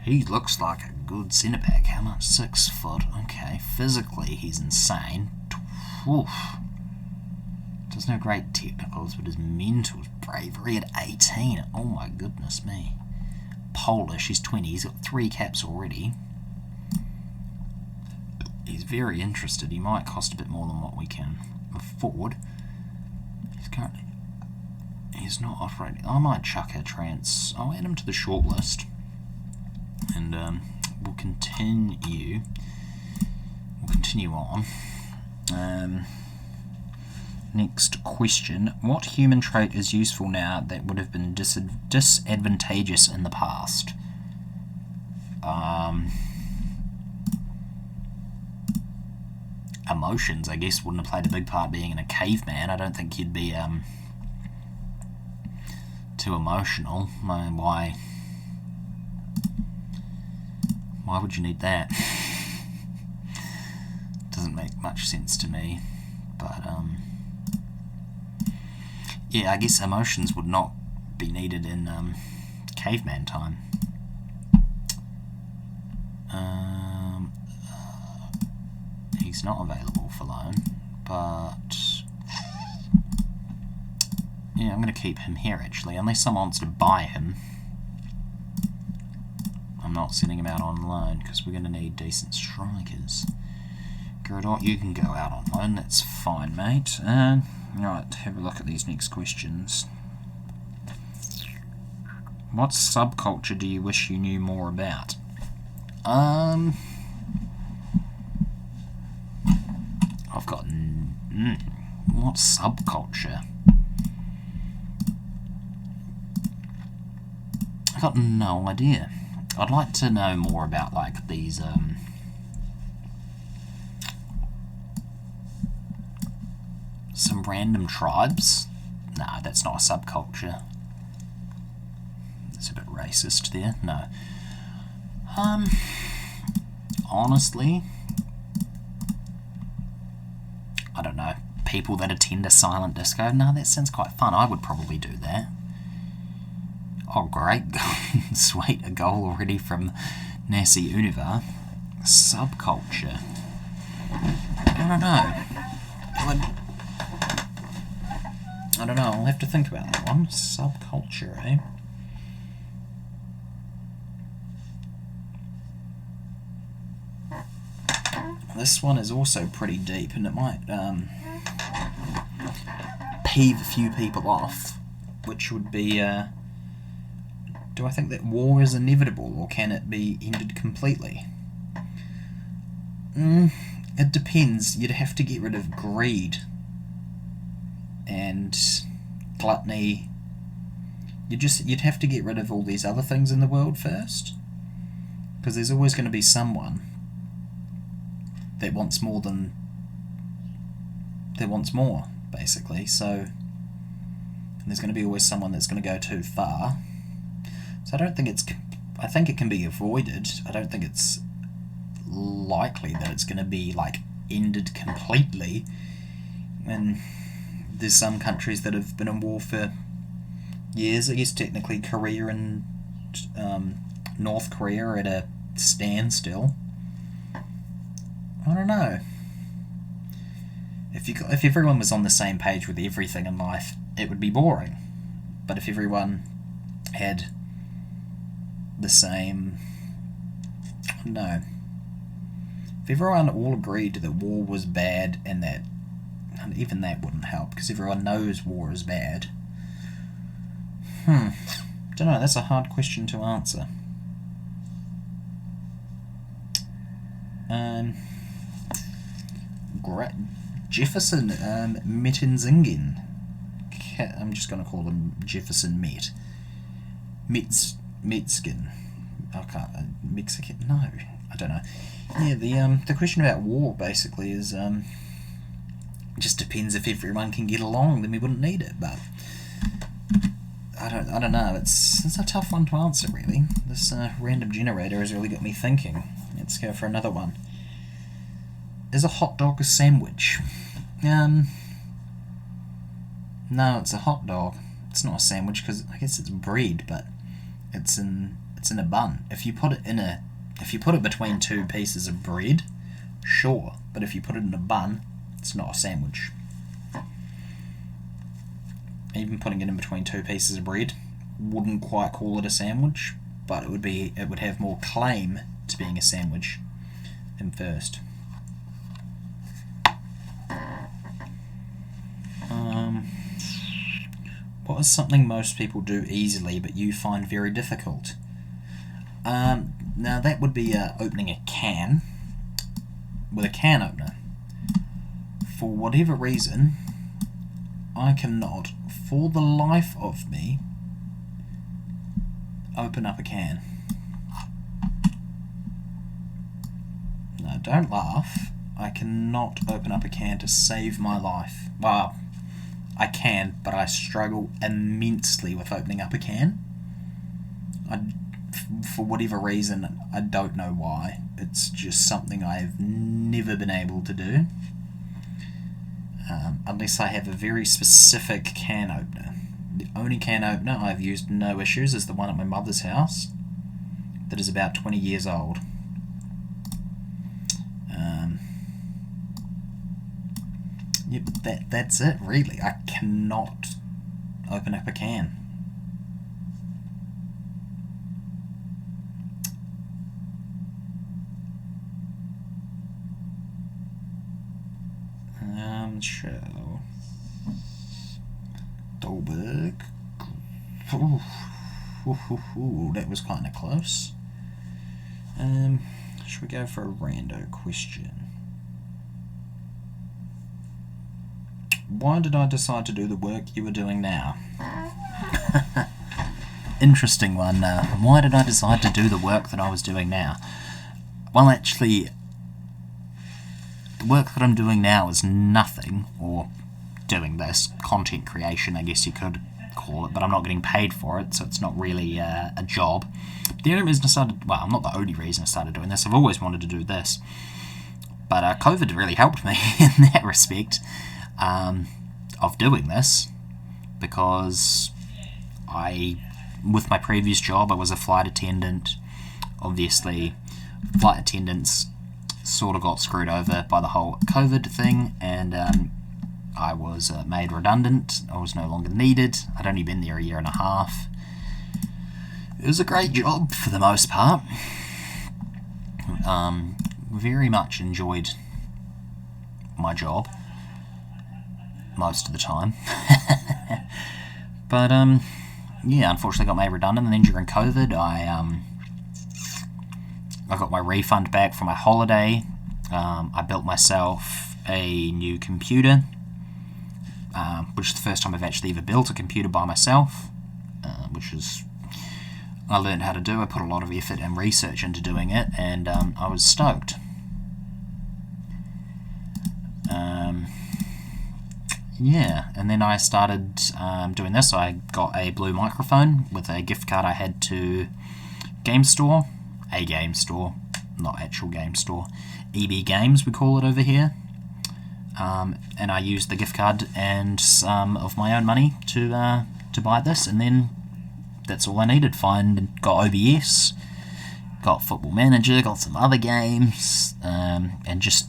he looks like a good centre back. How much? 6 foot. Okay. Physically he's insane. Oof. Doesn't have great technicals, but his mentals, bravery at 18. Oh my goodness me. Polish, he's 20, he's got 3 caps already. He's very interested. He might cost a bit more than what we can afford. He's not operating. I might chuck I'll add him to the shortlist. And we'll continue on. Next question. What human trait is useful now that would have been disadvantageous in the past? Emotions, I guess, wouldn't have played a big part being in a caveman. I don't think you'd be too emotional. Why would you need that? Doesn't make much sense to me. But yeah, I guess emotions would not be needed in caveman time. He's not available for loan, but yeah, I'm going to keep him here actually, unless someone wants to buy him. I'm not sending him out on loan because we're going to need decent strikers. Girodot, you can go out on loan, that's fine, mate. Right, have a look at these next questions. What subculture do you wish you knew more about? I've got... what subculture? I've got no idea. I'd like to know more about, like, these, some random tribes. No, that's not a subculture. That's a bit racist there. No. Honestly, I don't know. People that attend a silent disco? No, that sounds quite fun. I would probably do that. Oh, great. Sweet, a goal already from Nasi Univa. Subculture. I don't know. I don't know, I'll have to think about that one. Subculture, eh? This one is also pretty deep, and it might peeve a few people off, which would be, do I think that war is inevitable, or can it be ended completely? It depends. You'd have to get rid of greed and gluttony. You'd have to get rid of all these other things in the world first, because there's always going to be someone that wants more, basically. So there's going to be always someone that's going to go too far. So I think it can be avoided. I don't think it's likely that it's going to be ended completely. And there's some countries that have been in war for years. I guess technically Korea and North Korea are at a standstill. I don't know. If everyone was on the same page with everything in life, it would be boring. But if everyone had the same... No. If everyone all agreed that war was bad, and even that wouldn't help, because everyone knows war is bad. Don't know, that's a hard question to answer. Jefferson Metzingen. I'm just going to call him Jefferson Metzgen. I can't. Mexican? No, I don't know. Yeah, the question about war basically is just depends. If everyone can get along, then we wouldn't need it. But I don't know. It's a tough one to answer, really. This random generator has really got me thinking. Let's go for another one. Is a hot dog a sandwich? No, it's a hot dog. It's not a sandwich because I guess it's bread, but it's in a bun. If you put it between two pieces of bread, sure. But if you put it in a bun, it's not a sandwich. Even putting it in between two pieces of bread, wouldn't quite call it a sandwich, but it would have more claim to being a sandwich than first. What is something most people do easily but you find very difficult? Now that would be opening a can with a can opener. For whatever reason, I cannot, for the life of me, open up a can. No, don't laugh. I cannot open up a can to save my life. Well, I can, but I struggle immensely with opening up a can. For whatever reason, I don't know why. It's just something I've never been able to do. Unless I have a very specific can opener. The only can opener I've used no issues is the one at my mother's house that is about 20 years old. Yeah, but that's it, really. I cannot open up a can. Show. Dolberg. Ooh, that was kind of close. Should we go for a rando question? Why did I decide to do the work you were doing now? Interesting one. Why did I decide to do the work that I was doing now? Well, actually, the work that I'm doing now is nothing, or doing this, content creation, I guess you could call it, but I'm not getting paid for it, so it's not really a job. The only reason I started, well, not the only reason I started doing this, I've always wanted to do this, but COVID really helped me in that respect of doing this, because with my previous job, I was a flight attendant. Obviously, flight attendants sort of got screwed over by the whole COVID thing, and I was made redundant. I was no longer needed. I'd only been there a year and a half. It was a great job for the most part. Very much enjoyed my job most of the time. But yeah, unfortunately got made redundant, and then during COVID, I got my refund back for my holiday. I built myself a new computer, which is the first time I've actually ever built a computer by myself, which is I learned how to do. I put a lot of effort and research into doing it, and I was stoked. Yeah, and then I started doing this. I got a blue microphone with a gift card I had to Game Store, not actual Game Store, EB Games we call it over here. And I used the gift card and some of my own money to buy this, and then that's all I needed. Got OBS, got Football Manager, got some other games, and just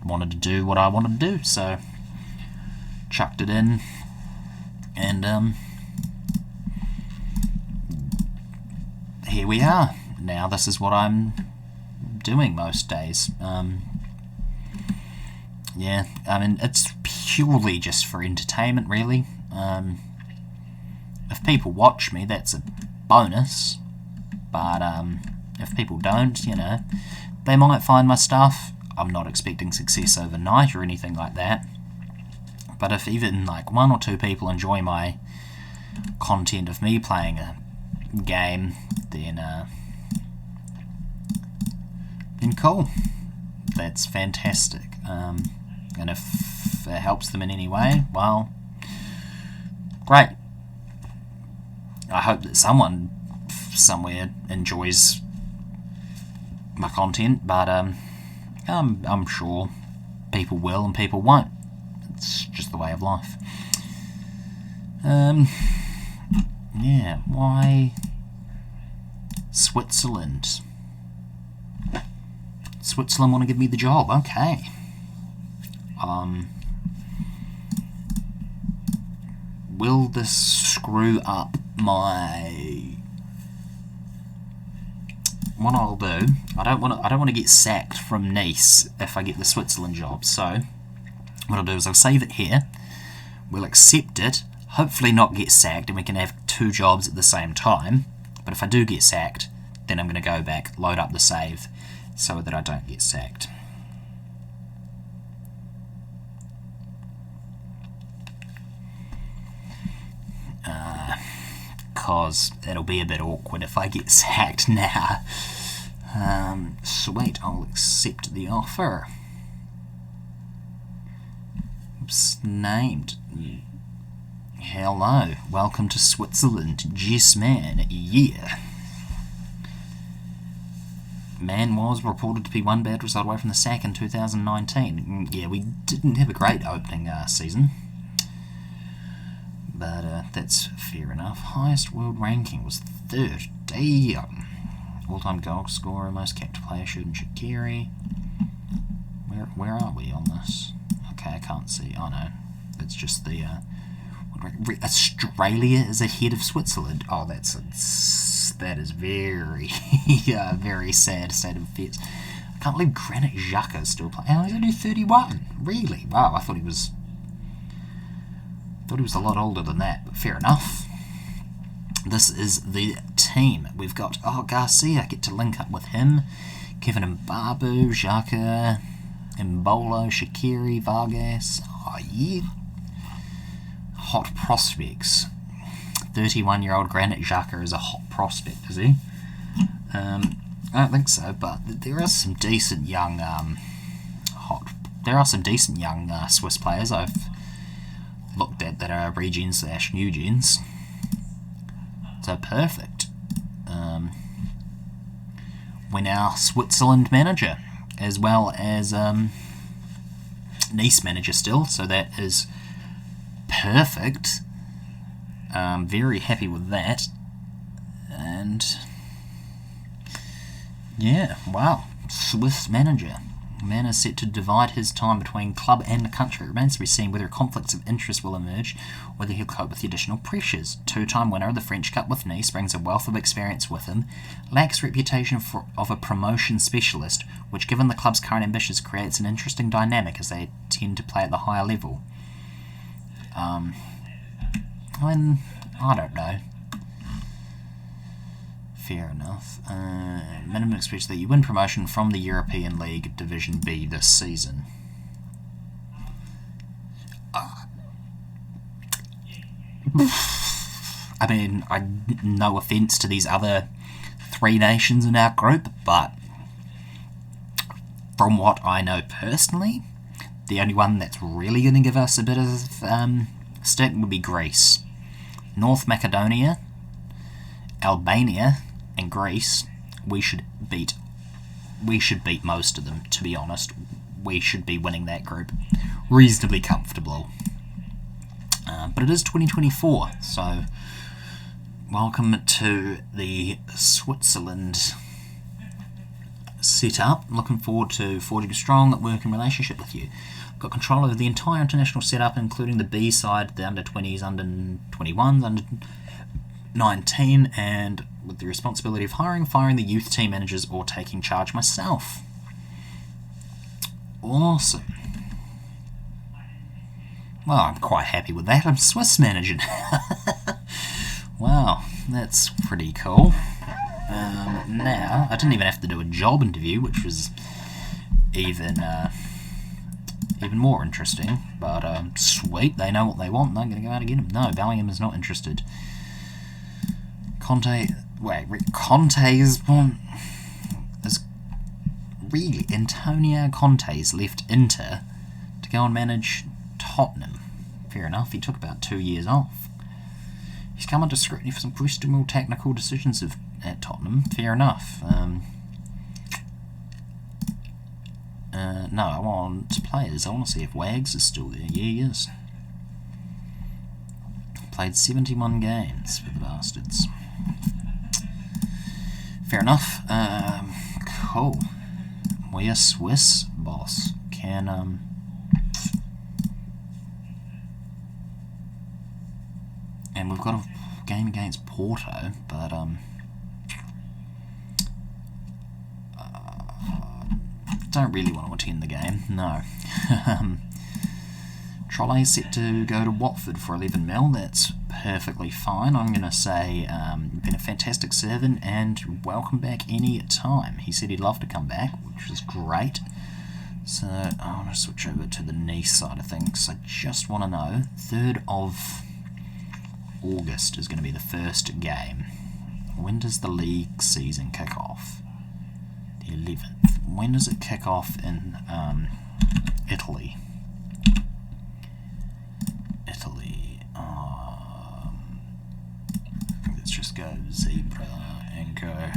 wanted to do what I wanted to do, so chucked it in, and here we are. Now this is what I'm doing most days. Yeah, I mean, it's purely just for entertainment, really. If people watch me, that's a bonus, but if people don't, you know, they might find my stuff. I'm not expecting success overnight or anything like that, but if even like 1 or 2 people enjoy my content of me playing a game, then cool. That's fantastic. And if it helps them in any way, well, great. I hope that someone somewhere enjoys my content, but I'm sure people will and people won't. It's just the way of life. Yeah, why Switzerland? Switzerland want to give me the job, okay. Will this screw up my... What I'll do, I don't want to get sacked from Nice if I get the Switzerland job, so what I'll do is I'll save it here, we'll accept it, hopefully not get sacked, and we can have 2 jobs at the same time. But if I do get sacked, then I'm going to go back, load up the save, so that I don't get sacked. Because it'll be a bit awkward if I get sacked now. Sweet, I'll accept the offer. Oops, named. Hello, welcome to Switzerland. Yes, man, yeah. Man was reported to be 1 bad result away from the sack in 2019. Yeah, we didn't have a great opening season. But that's fair enough. Highest world ranking was 3rd. Damn. All-time goal scorer, most capped player, Shooting Shaqiri. Where are we on this? Okay, I can't see. Oh no, it's just the Australia is ahead of Switzerland. Oh, that is very very sad state of affairs. I can't believe Granit Xhaka is still playing. Oh, he's only 31. Really? Wow, I thought he was a lot older than that, but fair enough. This is the team. We've got, Garcia, I get to link up with him. Kevin Mbabu, Xhaka, Mbolo, Shaqiri, Vargas. Oh, yeah. Hot prospects. 31-year-old Granit Xhaka is a hot prospect, is he? I don't think so, but there are some decent young Swiss players I've looked at that are regens/new gens. So perfect. We're now Switzerland manager, as well as Nice manager still, so that is perfect. Very happy with that. And yeah, wow, Swiss manager. Man is set to divide his time between club and the country. It remains to be seen whether conflicts of interest will emerge, whether he'll cope with the additional pressures. 2-time winner of the French Cup with Nice, brings a wealth of experience with him, lacks reputation of a promotion specialist, which given the club's current ambitions creates an interesting dynamic as they tend to play at the higher level. I don't know. Fair enough. Minimum expects that you win promotion from the European League Division B this season. I mean, no offence to these other 3 nations in our group, but from what I know personally, the only one that's really going to give us a bit of stick would be Greece. North Macedonia, Albania, and Greece, we should beat most of them, to be honest. We should be winning that group reasonably comfortable. But it is 2024, so welcome to the Switzerland setup. Looking forward to forging a strong working relationship with you. I've got control over the entire international setup, including the B side, the under 20s, under 21s, under 19, and with the responsibility of hiring, firing the youth team managers, or taking charge myself. Awesome. Well, I'm quite happy with that. I'm Swiss manager. Wow, that's pretty cool. Now, I didn't even have to do a job interview, which was even more interesting. But sweet, they know what they want. They're going to go out and get them. No, Bellingham is not interested. Conte's one is really Antonio Conte's left Inter to go and manage Tottenham. Fair enough. He took about 2 years off. He's come under scrutiny for some questionable technical decisions at Tottenham. Fair enough. No, I want players. I want to see if Wags is still there. Yeah, he is. Played 71 games for the Bastards. Fair enough. Cool. We are Swiss, boss. Can and we've got a game against Porto, but don't really want to attend the game. No. Trolley is set to go to Watford for 11 mil. That's perfectly fine. I'm going to say you've been a fantastic servant and welcome back any time. He said he'd love to come back, which is great. So I want to switch over to the Nice side of things. I just want to know, 3rd of August is going to be the first game. When does the league season kick off? The 11th. When does it kick off in Italy? Let's just go Zebra and go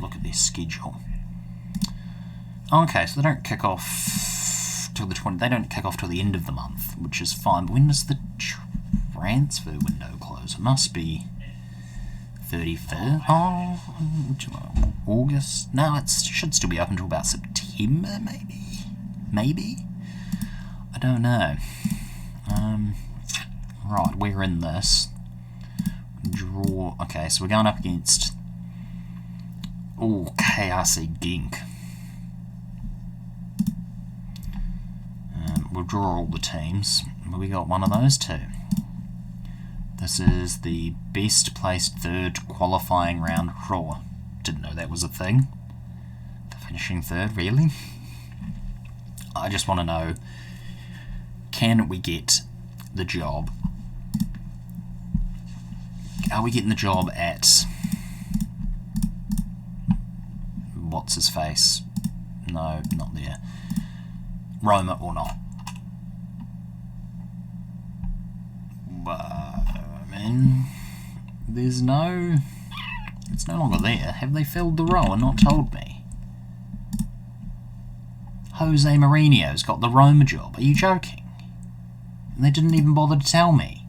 look at their schedule. Okay, so they don't kick off till the 20th. They don't kick off till the end of the month, which is fine. But when does the transfer window close? It must be 31st. Oh, August. No, it should still be up until about September, maybe. I don't know. Right, we're in this. Draw. Okay, so we're going up against KRC Genk. We'll draw all the teams. We got one of those two. This is the best placed 3rd qualifying round draw. Didn't know that was a thing. The finishing 3rd, really? I just want to know, can we get the job? Are we getting the job at what's his face? No, not there. Roma or not? There's no... It's no longer there. Have they filled the role and not told me? Jose Mourinho's got the Roma job. Are you joking? And they didn't even bother to tell me.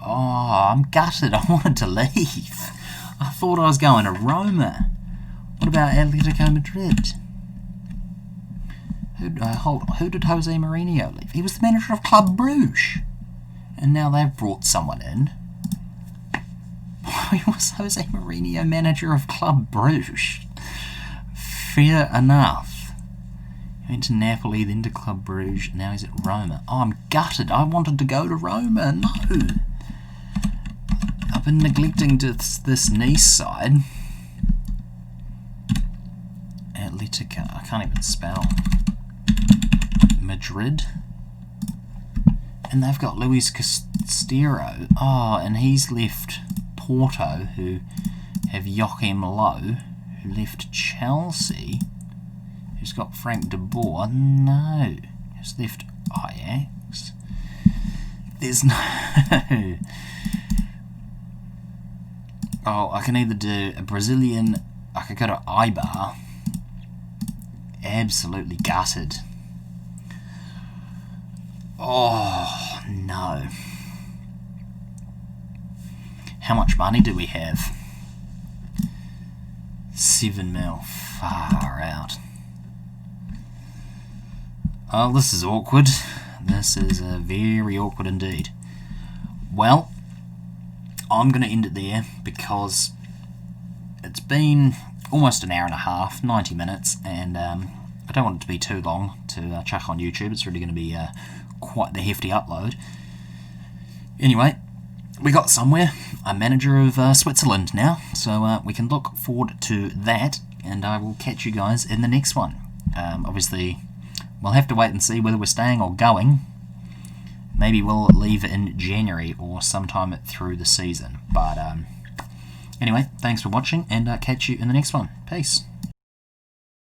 Oh, I'm gutted. I wanted to leave. I thought I was going to Roma. What about Atletico Madrid? Who did Jose Mourinho leave? He was the manager of Club Brugge. And now they've brought someone in. Why was Jose Mourinho manager of Club Brugge? Fair enough. Went to Napoli, then to Club Brugge, now he's at Roma. Oh, I'm gutted. I wanted to go to Roma. No. I've been neglecting this Nice side. Atletica. I can't even spell. Madrid. And they've got Luis Castero. Oh, and he's left Porto, who have Joachim Low, who left Chelsea, who's got Frank de Boer. No, who's left Ajax. There's no... Oh, I can either do a Brazilian... I could go to Eibar. Absolutely gutted. Oh, no. How much money do we have? 7 mil. Far out. Oh, this is awkward. This is very awkward indeed. Well, I'm going to end it there because it's been almost an hour and a half, 90 minutes, and I don't want it to be too long to chuck on YouTube. It's really going to be quite the hefty upload. Anyway, we got somewhere. I'm manager of Switzerland now, so we can look forward to that, and I will catch you guys in the next one. Obviously, we'll have to wait and see whether we're staying or going. Maybe we'll leave in January or sometime through the season. But anyway, thanks for watching, and catch you in the next one. Peace.